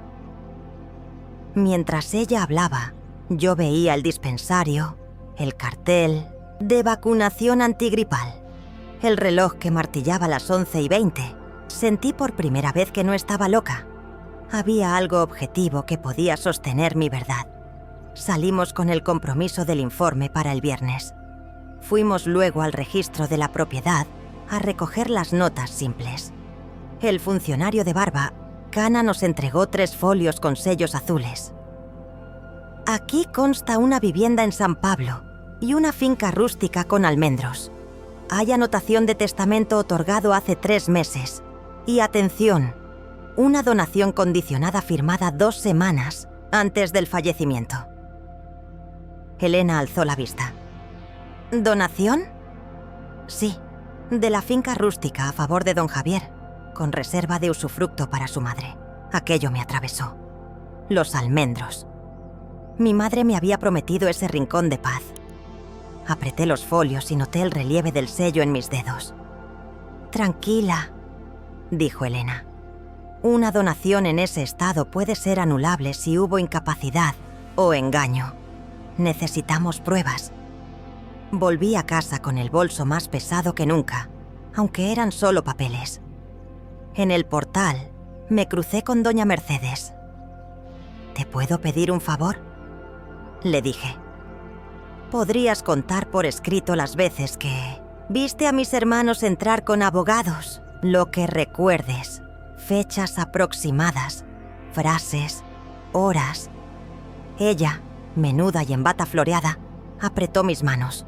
Mientras ella hablaba, yo veía el dispensario, el cartel de vacunación antigripal, el reloj que martillaba las 11:20. Sentí por primera vez que no estaba loca. Había algo objetivo que podía sostener mi verdad. Salimos con el compromiso del informe para el viernes. Fuimos luego al registro de la propiedad a recoger las notas simples. El funcionario de barba, Cana, nos entregó 3 folios con sellos azules. Aquí consta una vivienda en San Pablo y una finca rústica con almendros. Hay anotación de testamento otorgado hace 3 meses. Y atención, una donación condicionada firmada 2 semanas antes del fallecimiento. Elena alzó la vista. ¿Donación? Sí, de la finca rústica a favor de don Javier, con reserva de usufructo para su madre. Aquello me atravesó. Los almendros. Mi madre me había prometido ese rincón de paz. Apreté los folios y noté el relieve del sello en mis dedos. Tranquila, dijo Elena. Una donación en ese estado puede ser anulable si hubo incapacidad o engaño. Necesitamos pruebas. Volví a casa con el bolso más pesado que nunca, aunque eran solo papeles. En el portal, me crucé con doña Mercedes. ¿Te puedo pedir un favor?, le dije. Podrías contar por escrito las veces que viste a mis hermanos entrar con abogados, lo que recuerdes, fechas aproximadas, frases, horas. Ella, menuda y en bata floreada, apretó mis manos.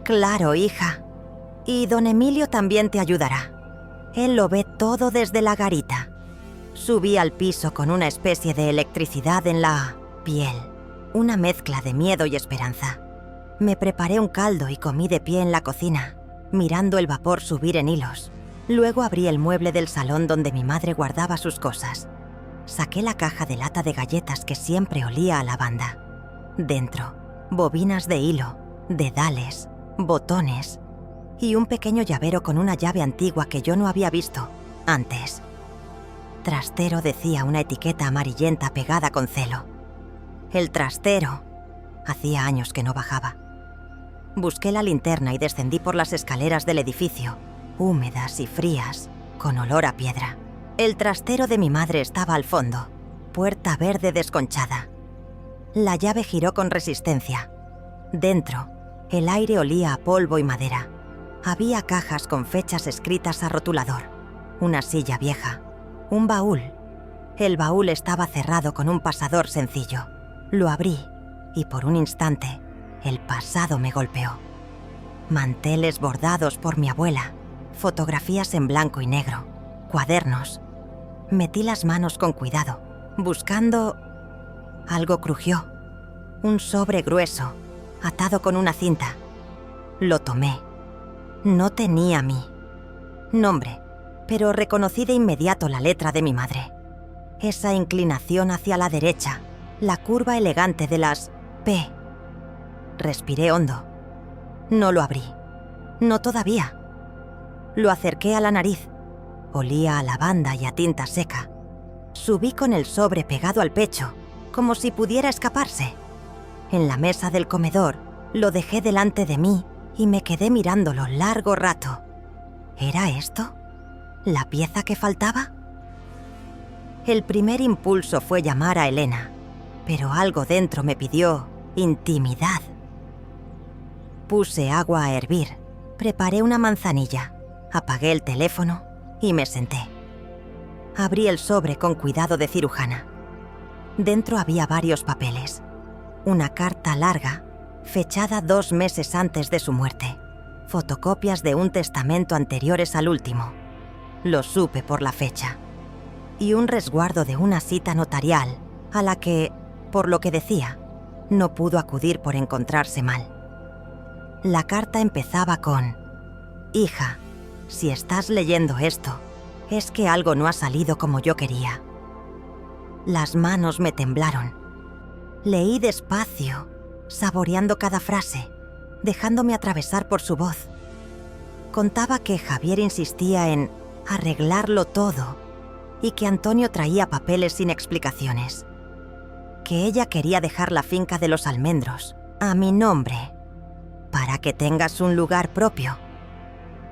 Claro, hija. Y don Emilio también te ayudará. Él lo ve todo desde la garita. Subí al piso con una especie de electricidad en la piel, una mezcla de miedo y esperanza. Me preparé un caldo y comí de pie en la cocina, mirando el vapor subir en hilos. Luego abrí el mueble del salón donde mi madre guardaba sus cosas. Saqué la caja de lata de galletas que siempre olía a lavanda. Dentro, bobinas de hilo, dedales, botones y un pequeño llavero con una llave antigua que yo no había visto antes. Trastero, decía una etiqueta amarillenta pegada con celo. El trastero. Hacía años que no bajaba. Busqué la linterna y descendí por las escaleras del edificio, húmedas y frías, con olor a piedra. El trastero de mi madre estaba al fondo, puerta verde desconchada. La llave giró con resistencia. Dentro, el aire olía a polvo y madera. Había cajas con fechas escritas a rotulador, una silla vieja, un baúl. El baúl estaba cerrado con un pasador sencillo. Lo abrí y por un instante el pasado me golpeó. Manteles bordados por mi abuela, fotografías en blanco y negro, cuadernos. Metí las manos con cuidado, buscando... Algo crujió. Un sobre grueso, atado con una cinta. Lo tomé. No tenía mi nombre, pero reconocí de inmediato la letra de mi madre. Esa inclinación hacia la derecha, la curva elegante de las P. Respiré hondo. No lo abrí. No todavía. Lo acerqué a la nariz. Olía a lavanda y a tinta seca. Subí con el sobre pegado al pecho, como si pudiera escaparse. En la mesa del comedor, lo dejé delante de mí y me quedé mirándolo largo rato. ¿Era esto? ¿La pieza que faltaba? El primer impulso fue llamar a Elena, pero algo dentro me pidió intimidad. Puse agua a hervir, preparé una manzanilla, apagué el teléfono y me senté. Abrí el sobre con cuidado de cirujana. Dentro había varios papeles. Una carta larga, fechada 2 meses antes de su muerte. Fotocopias de un testamento anteriores al último. Lo supe por la fecha. Y un resguardo de una cita notarial a la que, por lo que decía, no pudo acudir por encontrarse mal. La carta empezaba con: «Hija, si estás leyendo esto, es que algo no ha salido como yo quería». Las manos me temblaron. Leí despacio, saboreando cada frase, dejándome atravesar por su voz. Contaba que Javier insistía en arreglarlo todo y que Antonio traía papeles sin explicaciones. Que ella quería dejar la finca de los almendros a mi nombre, para que tengas un lugar propio,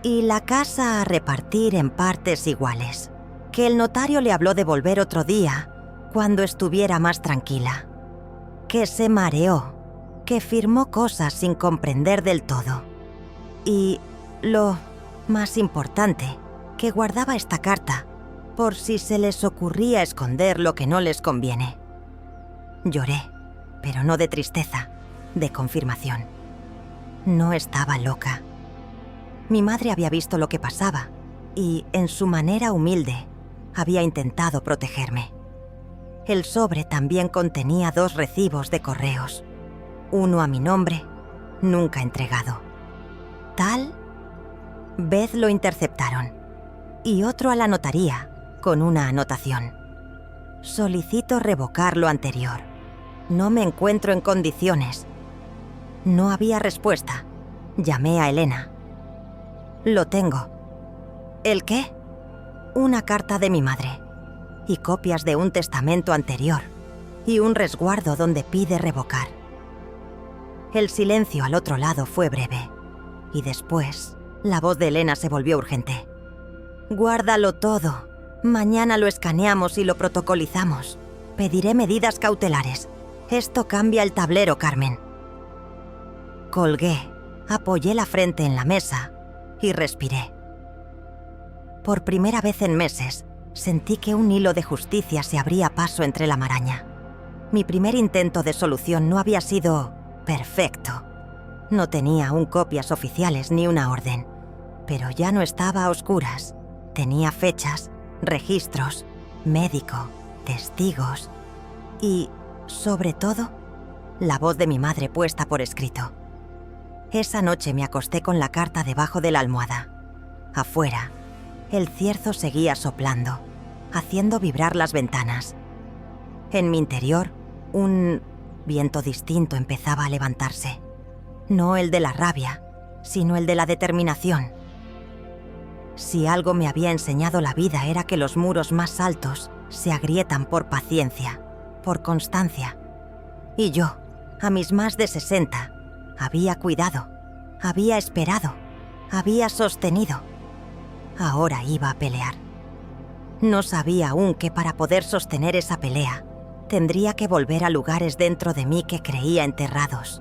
y la casa a repartir en partes iguales, que el notario le habló de volver otro día cuando estuviera más tranquila, que se mareó, que firmó cosas sin comprender del todo, y, lo más importante, que guardaba esta carta por si se les ocurría esconder lo que no les conviene. Lloré, pero no de tristeza, de confirmación. No estaba loca. Mi madre había visto lo que pasaba y, en su manera humilde, había intentado protegerme. El sobre también contenía 2 recibos de correos. Uno a mi nombre, nunca entregado. Tal vez lo interceptaron. Y otro a la notaría, con una anotación: «Solicito revocar lo anterior. No me encuentro en condiciones». No había respuesta. Llamé a Elena. «Lo tengo». «¿El qué?» «Una carta de mi madre. Y copias de un testamento anterior. Y un resguardo donde pide revocar». El silencio al otro lado fue breve. Y después, la voz de Elena se volvió urgente. «Guárdalo todo. Mañana lo escaneamos y lo protocolizamos. Pediré medidas cautelares. Esto cambia el tablero, Carmen». Colgué, apoyé la frente en la mesa y respiré. Por primera vez en meses, sentí que un hilo de justicia se abría paso entre la maraña. Mi primer intento de solución no había sido perfecto. No tenía aún copias oficiales ni una orden, pero ya no estaba a oscuras. Tenía fechas, registros, médico, testigos y, sobre todo, la voz de mi madre puesta por escrito. Esa noche me acosté con la carta debajo de la almohada. Afuera, el cierzo seguía soplando, haciendo vibrar las ventanas. En mi interior, un viento distinto empezaba a levantarse. No el de la rabia, sino el de la determinación. Si algo me había enseñado la vida era que los muros más altos se agrietan por paciencia, por constancia. Y yo, a mis más de 60, había cuidado, había esperado, había sostenido. Ahora iba a pelear. No sabía aún que para poder sostener esa pelea, tendría que volver a lugares dentro de mí que creía enterrados.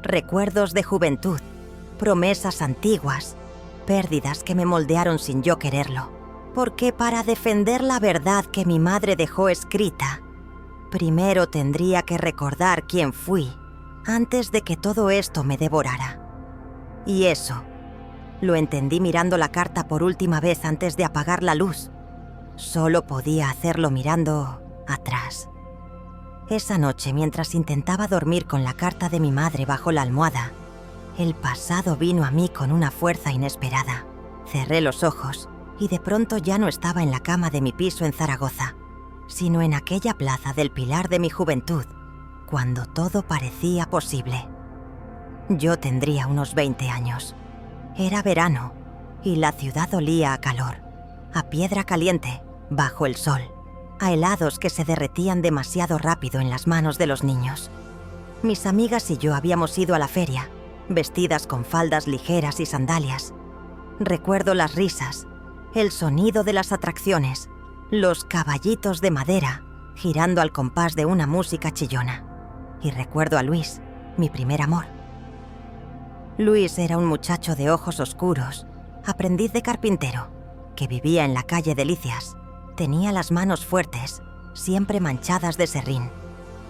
Recuerdos de juventud, promesas antiguas, pérdidas que me moldearon sin yo quererlo. Porque para defender la verdad que mi madre dejó escrita, primero tendría que recordar quién fui antes de que todo esto me devorara. Y eso lo entendí mirando la carta por última vez antes de apagar la luz. Solo podía hacerlo mirando atrás. Esa noche, mientras intentaba dormir con la carta de mi madre bajo la almohada, el pasado vino a mí con una fuerza inesperada. Cerré los ojos y de pronto ya no estaba en la cama de mi piso en Zaragoza, sino en aquella plaza del Pilar de mi juventud, cuando todo parecía posible. Yo tendría unos 20 años. Era verano y la ciudad olía a calor, a piedra caliente, bajo el sol, a helados que se derretían demasiado rápido en las manos de los niños. Mis amigas y yo habíamos ido a la feria, vestidas con faldas ligeras y sandalias. Recuerdo las risas, el sonido de las atracciones, los caballitos de madera girando al compás de una música chillona. Y recuerdo a Luis, mi primer amor. Luis era un muchacho de ojos oscuros, aprendiz de carpintero, que vivía en la calle Delicias. Tenía las manos fuertes, siempre manchadas de serrín,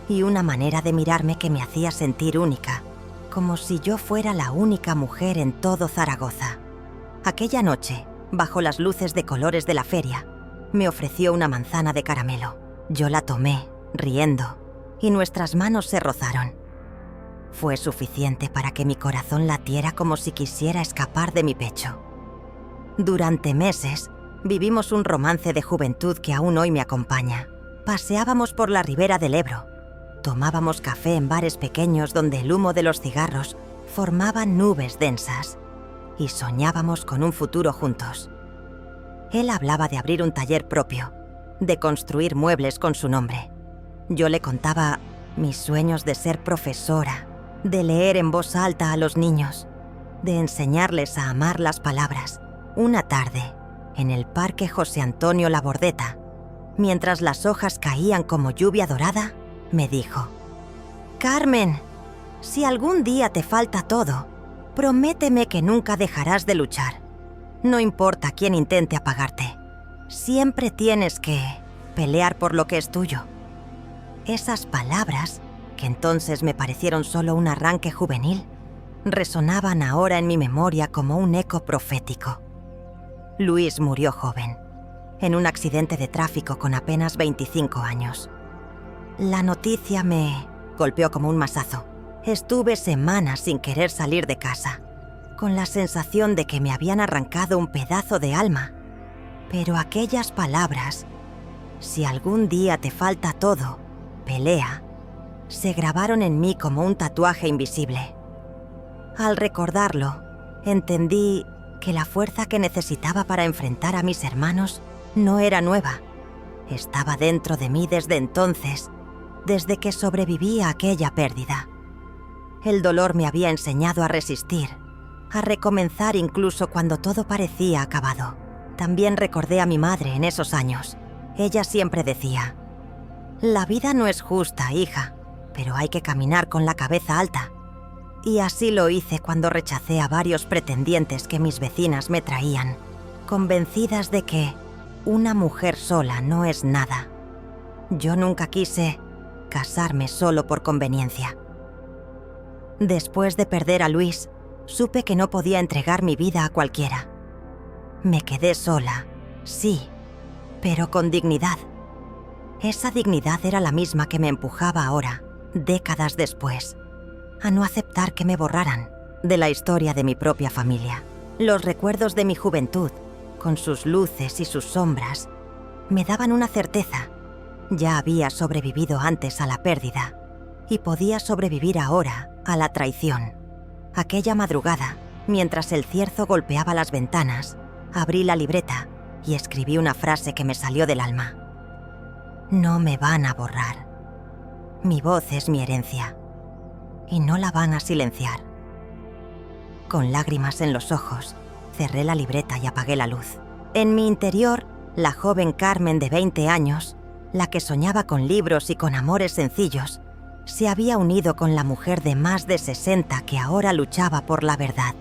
y una manera de mirarme que me hacía sentir única, como si yo fuera la única mujer en todo Zaragoza. Aquella noche, bajo las luces de colores de la feria, me ofreció una manzana de caramelo. Yo la tomé, riendo, y nuestras manos se rozaron. Fue suficiente para que mi corazón latiera como si quisiera escapar de mi pecho. Durante meses, vivimos un romance de juventud que aún hoy me acompaña. Paseábamos por la ribera del Ebro. Tomábamos café en bares pequeños donde el humo de los cigarros formaba nubes densas. Y soñábamos con un futuro juntos. Él hablaba de abrir un taller propio, de construir muebles con su nombre. Yo le contaba mis sueños de ser profesora, de leer en voz alta a los niños, de enseñarles a amar las palabras. Una tarde, en el Parque José Antonio Labordeta, mientras las hojas caían como lluvia dorada, me dijo: «Carmen, si algún día te falta todo, prométeme que nunca dejarás de luchar. No importa quién intente apagarte. Siempre tienes que pelear por lo que es tuyo». Esas palabras, que entonces me parecieron solo un arranque juvenil, resonaban ahora en mi memoria como un eco profético. Luis murió joven, en un accidente de tráfico con apenas 25 años. La noticia me golpeó como un mazazo. Estuve semanas sin querer salir de casa, con la sensación de que me habían arrancado un pedazo de alma. Pero aquellas palabras, si algún día te falta todo, pelea, se grabaron en mí como un tatuaje invisible. Al recordarlo, entendí que la fuerza que necesitaba para enfrentar a mis hermanos no era nueva. Estaba dentro de mí desde entonces, desde que sobreviví a aquella pérdida. El dolor me había enseñado a resistir, a recomenzar incluso cuando todo parecía acabado. También recordé a mi madre en esos años. Ella siempre decía: «La vida no es justa, hija, pero hay que caminar con la cabeza alta». Y así lo hice cuando rechacé a varios pretendientes que mis vecinas me traían, convencidas de que una mujer sola no es nada. Yo nunca quise casarme solo por conveniencia. Después de perder a Luis, supe que no podía entregar mi vida a cualquiera. Me quedé sola, sí, pero con dignidad. Esa dignidad era la misma que me empujaba ahora, décadas después, a no aceptar que me borraran de la historia de mi propia familia. Los recuerdos de mi juventud, con sus luces y sus sombras, me daban una certeza. Ya había sobrevivido antes a la pérdida y podía sobrevivir ahora a la traición. Aquella madrugada, mientras el cierzo golpeaba las ventanas, abrí la libreta y escribí una frase que me salió del alma. No me van a borrar. Mi voz es mi herencia y no la van a silenciar. Con lágrimas en los ojos, cerré la libreta y apagué la luz. En mi interior, la joven Carmen de 20 años, la que soñaba con libros y con amores sencillos, se había unido con la mujer de más de 60 que ahora luchaba por la verdad.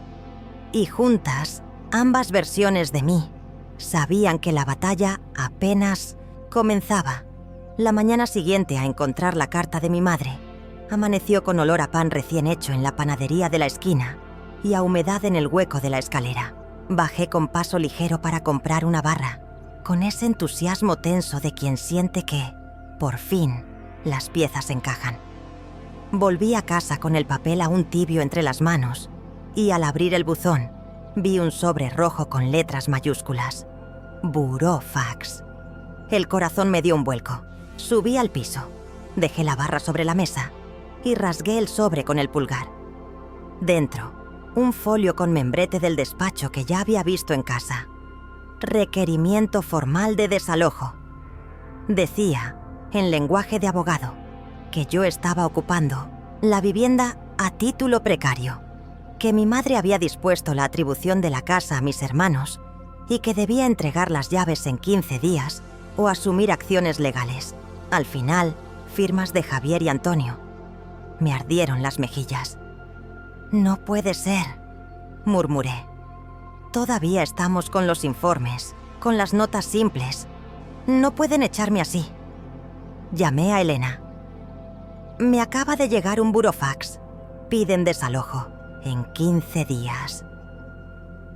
Y juntas, ambas versiones de mí sabían que la batalla apenas comenzaba. La mañana siguiente a encontrar la carta de mi madre, amaneció con olor a pan recién hecho en la panadería de la esquina y a humedad en el hueco de la escalera. Bajé con paso ligero para comprar una barra, con ese entusiasmo tenso de quien siente que, por fin, las piezas encajan. Volví a casa con el papel aún tibio entre las manos y al abrir el buzón vi un sobre rojo con letras mayúsculas. Burofax. El corazón me dio un vuelco. Subí al piso, dejé la barra sobre la mesa y rasgué el sobre con el pulgar. Dentro, un folio con membrete del despacho que ya había visto en casa. Requerimiento formal de desalojo. Decía, en lenguaje de abogado, que yo estaba ocupando la vivienda a título precario, que mi madre había dispuesto la atribución de la casa a mis hermanos y que debía entregar las llaves en 15 días o asumir acciones legales. Al final, firmas de Javier y Antonio. Me ardieron las mejillas. «No puede ser», murmuré. «Todavía estamos con los informes, con las notas simples. No pueden echarme así». Llamé a Elena. «Me acaba de llegar un burofax. Piden desalojo en 15 días».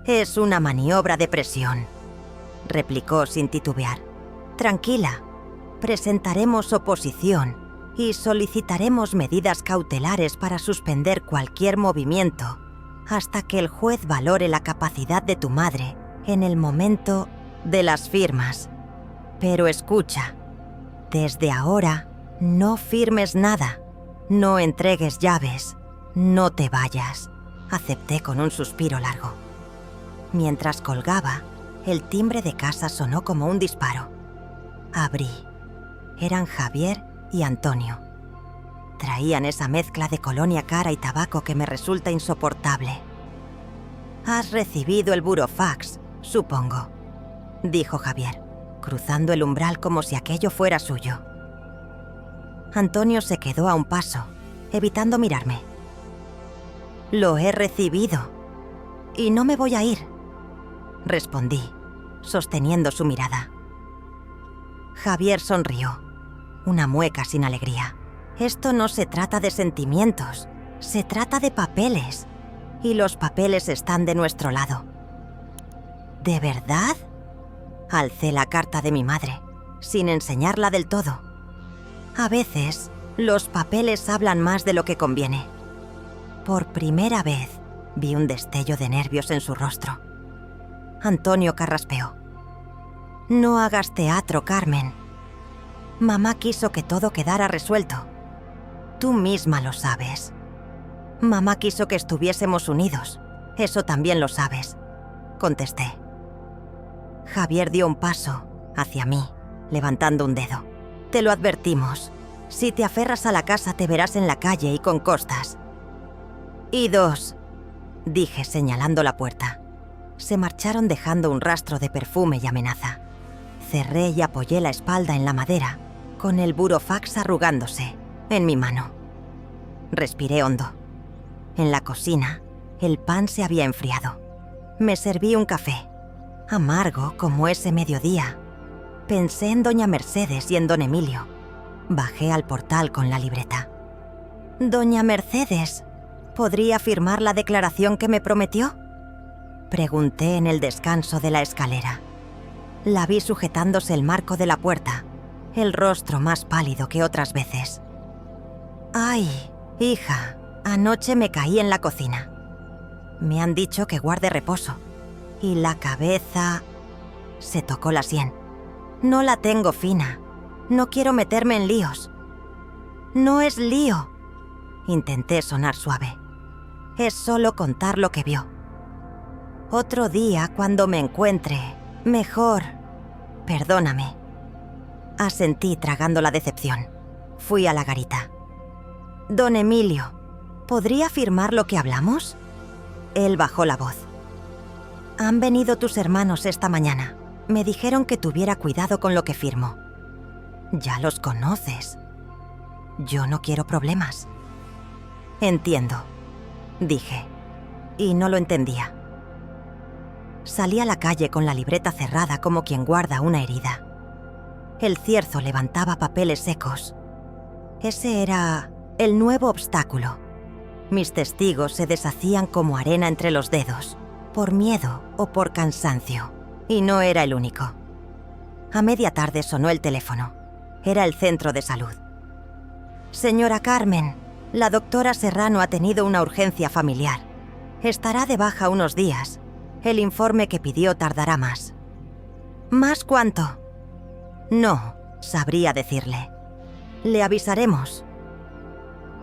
«Es una maniobra de presión», replicó sin titubear. «Tranquila, presentaremos oposición y solicitaremos medidas cautelares para suspender cualquier movimiento hasta que el juez valore la capacidad de tu madre en el momento de las firmas. Pero escucha, desde ahora no firmes nada, no entregues llaves, no te vayas», acepté con un suspiro largo. Mientras colgaba, el timbre de casa sonó como un disparo. Abrí. Eran Javier y Antonio. Traían esa mezcla de colonia cara y tabaco que me resulta insoportable. «Has recibido el burofax, supongo», dijo Javier, cruzando el umbral como si aquello fuera suyo. Antonio se quedó a un paso, evitando mirarme. «Lo he recibido. Y no me voy a ir», respondí, sosteniendo su mirada. Javier sonrió, una mueca sin alegría. «Esto no se trata de sentimientos, se trata de papeles, y los papeles están de nuestro lado». «¿De verdad?», alcé la carta de mi madre, sin enseñarla del todo. A veces, los papeles hablan más de lo que conviene. Por primera vez, vi un destello de nervios en su rostro. Antonio carraspeó. «No hagas teatro, Carmen. Mamá quiso que todo quedara resuelto. Tú misma lo sabes. Mamá quiso que estuviésemos unidos. Eso también lo sabes», contesté. Javier dio un paso hacia mí, levantando un dedo. «Te lo advertimos. Si te aferras a la casa te verás en la calle y con costas». «Y 2», dije señalando la puerta. Se marcharon dejando un rastro de perfume y amenaza. Cerré y apoyé la espalda en la madera, con el burofax arrugándose en mi mano. Respiré hondo. En la cocina, el pan se había enfriado. Me serví un café, amargo como ese mediodía. Pensé en doña Mercedes y en don Emilio. Bajé al portal con la libreta. «Doña Mercedes, ¿podría firmar la declaración que me prometió?», pregunté en el descanso de la escalera. La vi sujetándose el marco de la puerta, el rostro más pálido que otras veces. «Ay, hija, anoche me caí en la cocina. Me han dicho que guarde reposo. Y la cabeza...» Se tocó la sien. «No la tengo fina. No quiero meterme en líos». «No es lío», intenté sonar suave. «Es solo contar lo que vio. Otro día, cuando me encuentre mejor, perdóname». Asentí tragando la decepción. Fui a la garita. «Don Emilio, ¿podría firmar lo que hablamos?». Él bajó la voz. «Han venido tus hermanos esta mañana. Me dijeron que tuviera cuidado con lo que firmo». «Ya los conoces. Yo no quiero problemas». «Entiendo», dije, y no lo entendía. Salí a la calle con la libreta cerrada como quien guarda una herida. El cierzo levantaba papeles secos. Ese era el nuevo obstáculo. Mis testigos se deshacían como arena entre los dedos, por miedo o por cansancio, y no era el único. A media tarde sonó el teléfono. Era el centro de salud. «Señora Carmen, la doctora Serrano ha tenido una urgencia familiar. Estará de baja unos días. El informe que pidió tardará más». «¿Más cuánto?». «No, sabría decirle. Le avisaremos».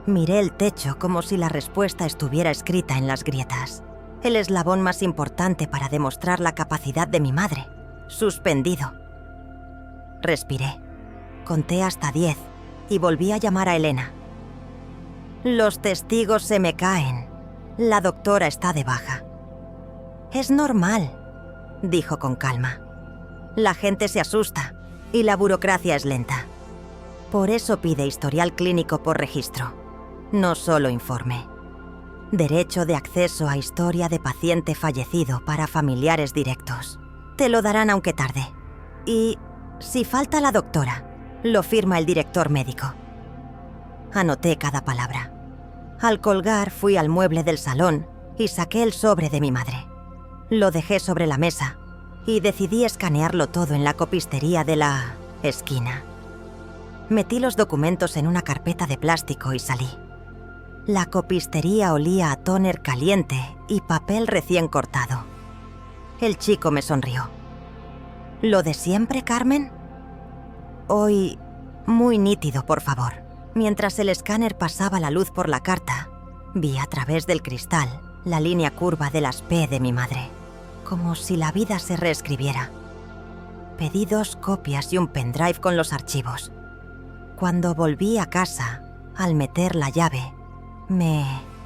Miré el techo como si la respuesta estuviera escrita en las grietas. El eslabón más importante para demostrar la capacidad de mi madre. Suspendido. Respiré. Conté hasta 10 y volví a llamar a Elena. Los testigos se me caen. La doctora está de baja. Es normal, dijo con calma. La gente se asusta y la burocracia es lenta. Por eso pide historial clínico por registro, no solo informe. Derecho de acceso a historia de paciente fallecido para familiares directos. Te lo darán aunque tarde. Y si falta la doctora, lo firma el director médico. Anoté cada palabra. Al colgar fui al mueble del salón y saqué el sobre de mi madre. Lo dejé sobre la mesa y decidí escanearlo todo en la copistería de la esquina. Metí los documentos en una carpeta de plástico y salí. La copistería olía a tóner caliente y papel recién cortado. El chico me sonrió. ¿Lo de siempre, Carmen? Hoy, muy nítido, por favor. Mientras el escáner pasaba la luz por la carta, vi a través del cristal la línea curva de las P de mi madre, como si la vida se reescribiera. Pedí 2 copias y un pendrive con los archivos. Cuando volví a casa, al meter la llave, me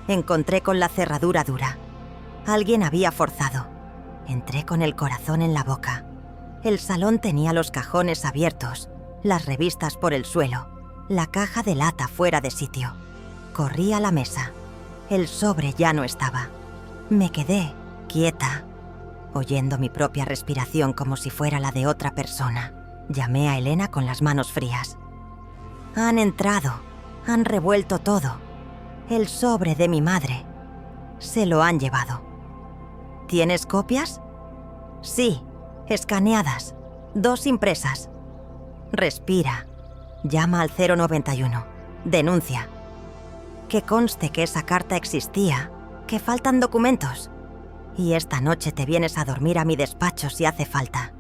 encontré con la cerradura dura. Alguien había forzado. Entré con el corazón en la boca. El salón tenía los cajones abiertos, las revistas por el suelo, la caja de lata fuera de sitio. Corrí a la mesa. El sobre ya no estaba. Me quedé quieta, oyendo mi propia respiración como si fuera la de otra persona. Llamé a Elena con las manos frías. Han entrado, han revuelto todo. El sobre de mi madre. Se lo han llevado. ¿Tienes copias? Sí, escaneadas, 2 impresas. Respira. Llama al 091. Denuncia. Que conste que esa carta existía, que faltan documentos. Y esta noche te vienes a dormir a mi despacho si hace falta.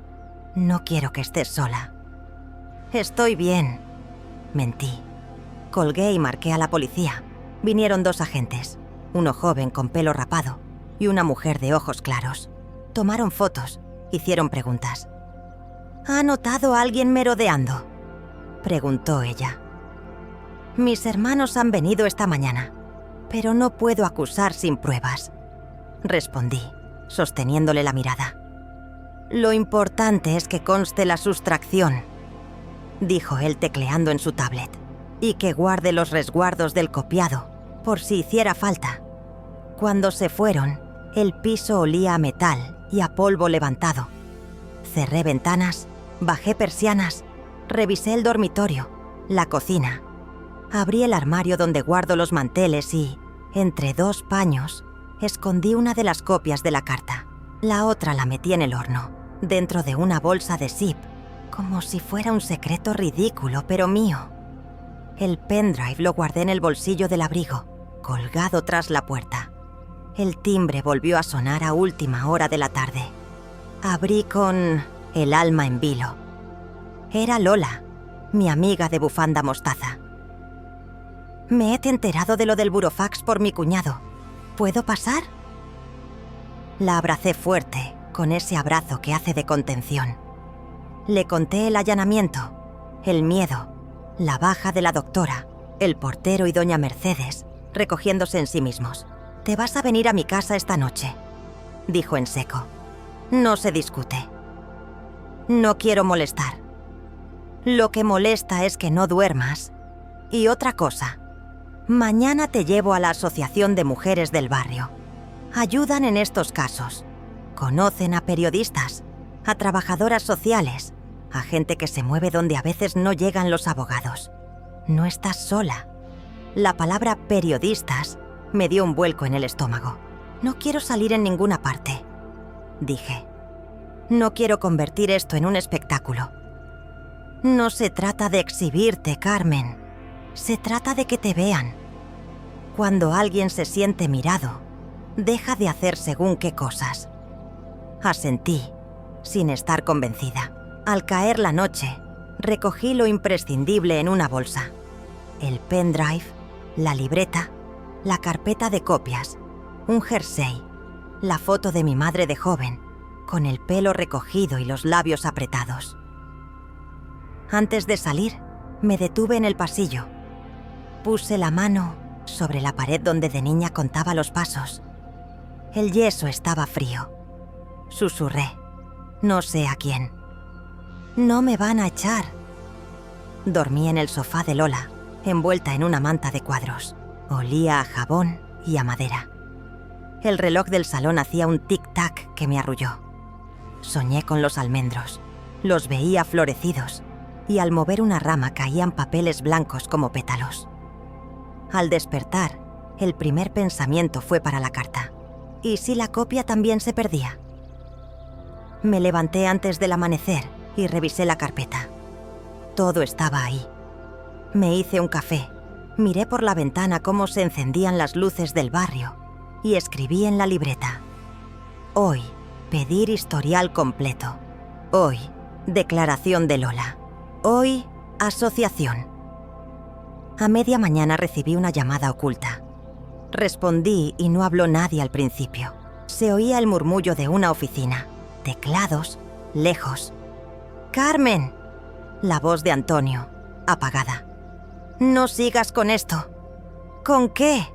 No quiero que estés sola. Estoy bien. Mentí. Colgué y marqué a la policía. Vinieron 2 agentes, uno joven con pelo rapado y una mujer de ojos claros. Tomaron fotos, hicieron preguntas. ¿Ha notado a alguien merodeando?, preguntó ella. Mis hermanos han venido esta mañana, pero no puedo acusar sin pruebas, respondí, sosteniéndole la mirada. Lo importante es que conste la sustracción, dijo él tecleando en su tablet, y que guarde los resguardos del copiado, por si hiciera falta. Cuando se fueron, el piso olía a metal y a polvo levantado. Cerré ventanas, bajé persianas, revisé el dormitorio, la cocina. Abrí el armario donde guardo los manteles y, entre 2 paños, escondí una de las copias de la carta. La otra la metí en el horno, dentro de una bolsa de zip, como si fuera un secreto ridículo, pero mío. El pendrive lo guardé en el bolsillo del abrigo, colgado tras la puerta. El timbre volvió a sonar a última hora de la tarde. Abrí con el alma en vilo. Era Lola, mi amiga de bufanda mostaza. Me he enterado de lo del burofax por mi cuñado. ¿Puedo pasar? La abracé fuerte, con ese abrazo que hace de contención. Le conté el allanamiento, el miedo, la baja de la doctora, el portero y doña Mercedes, recogiéndose en sí mismos. «Te vas a venir a mi casa esta noche», dijo en seco. «No se discute. No quiero molestar. Lo que molesta es que no duermas. Y otra cosa, mañana te llevo a la Asociación de Mujeres del Barrio. Ayudan en estos casos. Conocen a periodistas, a trabajadoras sociales, a gente que se mueve donde a veces no llegan los abogados. No estás sola». La palabra periodistas me dio un vuelco en el estómago. «No quiero salir en ninguna parte», dije. «No quiero convertir esto en un espectáculo. No se trata de exhibirte, Carmen. Se trata de que te vean. Cuando alguien se siente mirado, deja de hacer según qué cosas». Asentí, sin estar convencida. Al caer la noche, recogí lo imprescindible en una bolsa. El pendrive, la libreta, la carpeta de copias, un jersey, la foto de mi madre de joven, con el pelo recogido y los labios apretados. Antes de salir, me detuve en el pasillo. Puse la mano sobre la pared donde de niña contaba los pasos. El yeso estaba frío. Susurré, no sé a quién. No me van a echar. Dormí en el sofá de Lola, envuelta en una manta de cuadros. Olía a jabón y a madera. El reloj del salón hacía un tic-tac que me arrulló. Soñé con los almendros. Los veía florecidos y al mover una rama caían papeles blancos como pétalos. Al despertar, el primer pensamiento fue para la carta. ¿Y si la copia también se perdía? Me levanté antes del amanecer y revisé la carpeta. Todo estaba ahí. Me hice un café, miré por la ventana cómo se encendían las luces del barrio y escribí en la libreta. Hoy, pedir historial completo. Hoy, declaración de Lola. Hoy, asociación. A media mañana recibí una llamada oculta. Respondí y no habló nadie al principio. Se oía el murmullo de una oficina. Teclados, lejos. ¡Carmen! La voz de Antonio, apagada. No sigas con esto. ¿Con qué?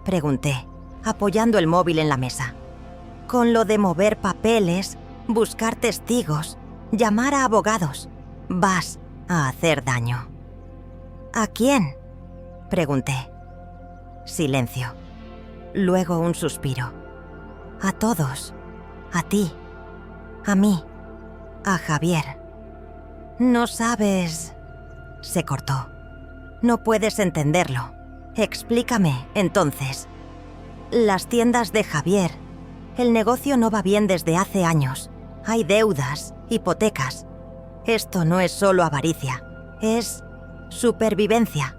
Pregunté, apoyando el móvil en la mesa. Con lo de mover papeles, buscar testigos, llamar a abogados. Vas a hacer daño. ¿A quién? Pregunté. Silencio. Luego un suspiro. A todos. A ti. A mí. A Javier. No sabes... Se cortó. No puedes entenderlo. Explícame, entonces. Las tiendas de Javier. El negocio no va bien desde hace años. Hay deudas, hipotecas. Esto no es solo avaricia. Es supervivencia.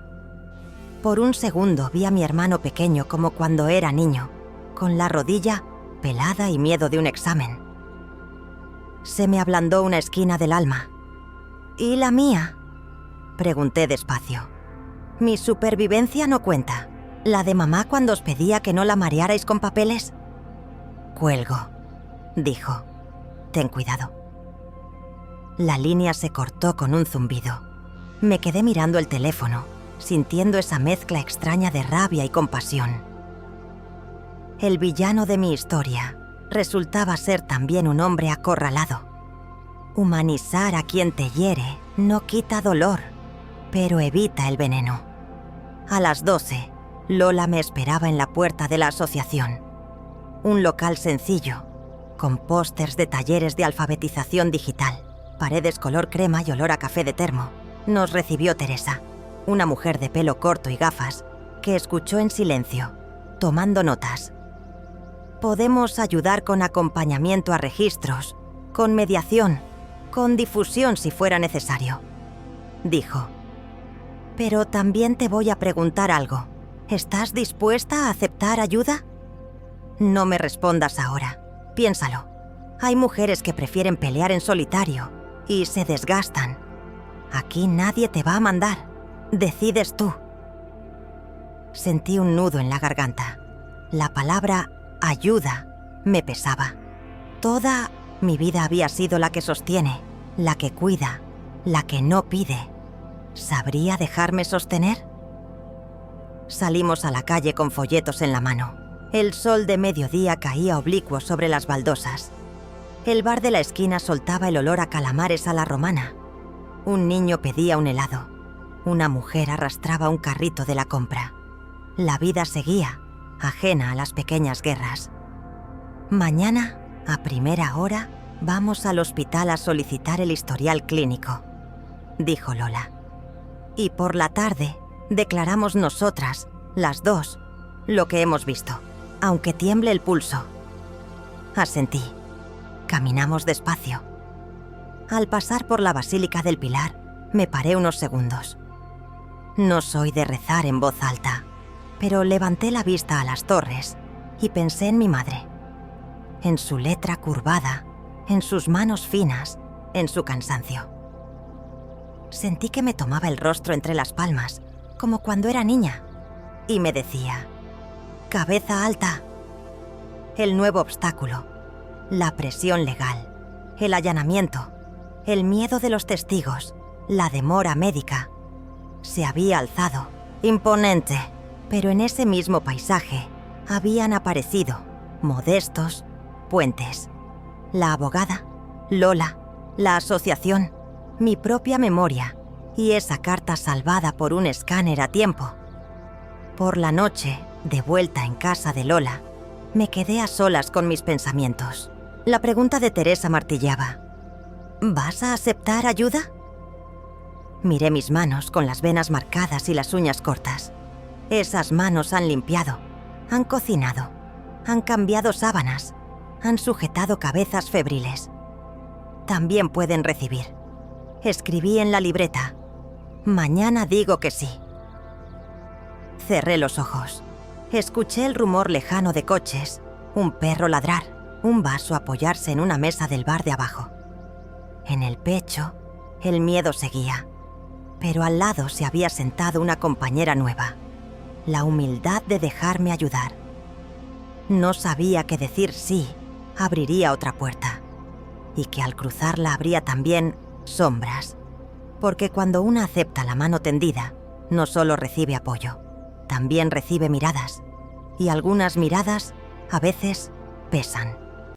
Por un segundo vi a mi hermano pequeño como cuando era niño, con la rodilla pelada y miedo de un examen. Se me ablandó una esquina del alma. ¿Y la mía? Pregunté despacio. ¿Mi supervivencia no cuenta? ¿La de mamá cuando os pedía que no la marearais con papeles? Cuelgo, dijo. Ten cuidado. La línea se cortó con un zumbido. Me quedé mirando el teléfono, sintiendo esa mezcla extraña de rabia y compasión. El villano de mi historia resultaba ser también un hombre acorralado. Humanizar a quien te hiere no quita dolor, pero evita el veneno. A las 12, Lola me esperaba en la puerta de la asociación. Un local sencillo, con pósters de talleres de alfabetización digital, paredes color crema y olor a café de termo. Nos recibió Teresa, una mujer de pelo corto y gafas, que escuchó en silencio, tomando notas. Podemos ayudar con acompañamiento a registros, con mediación, con difusión si fuera necesario, dijo. Pero también te voy a preguntar algo. ¿Estás dispuesta a aceptar ayuda? No me respondas ahora. Piénsalo. Hay mujeres que prefieren pelear en solitario y se desgastan. Aquí nadie te va a mandar. Decides tú. Sentí un nudo en la garganta. La palabra ayuda me pesaba. Toda mi vida había sido la que sostiene, la que cuida, la que no pide. ¿Sabría dejarme sostener? Salimos a la calle con folletos en la mano. El sol de mediodía caía oblicuo sobre las baldosas. El bar de la esquina soltaba el olor a calamares a la romana. Un niño pedía un helado. Una mujer arrastraba un carrito de la compra. La vida seguía, ajena a las pequeñas guerras. Mañana, a primera hora, vamos al hospital a solicitar el historial clínico, dijo Lola. Y por la tarde, declaramos nosotras, las dos, lo que hemos visto, aunque tiemble el pulso. Asentí. Caminamos despacio. Al pasar por la Basílica del Pilar, me paré unos segundos. No soy de rezar en voz alta, pero levanté la vista a las torres y pensé en mi madre, en su letra curvada, en sus manos finas, en su cansancio. Sentí que me tomaba el rostro entre las palmas, como cuando era niña, y me decía, «Cabeza alta». el nuevo obstáculo, la presión legal, el allanamiento, el miedo de los testigos, la demora médica. Se había alzado, imponente, pero en ese mismo paisaje habían aparecido, modestos, puentes. La abogada, Lola, la asociación, mi propia memoria y esa carta salvada por un escáner a tiempo. Por la noche, de vuelta en casa de Lola, me quedé a solas con mis pensamientos. La pregunta de Teresa martillaba: ¿vas a aceptar ayuda? Miré mis manos con las venas marcadas y las uñas cortas. Esas manos han limpiado, han cocinado, han cambiado sábanas, han sujetado cabezas febriles. También pueden recibir. Escribí en la libreta: mañana digo que sí. Cerré los ojos. Escuché el rumor lejano de coches, un perro ladrar, un vaso apoyarse en una mesa del bar de abajo. En el pecho, el miedo seguía, pero al lado se había sentado una compañera nueva. La humildad de dejarme ayudar. No sabía que decir sí abriría otra puerta, y que al cruzarla habría también sombras, porque cuando una acepta la mano tendida, no solo recibe apoyo, también recibe miradas, y algunas miradas, a veces, pesan.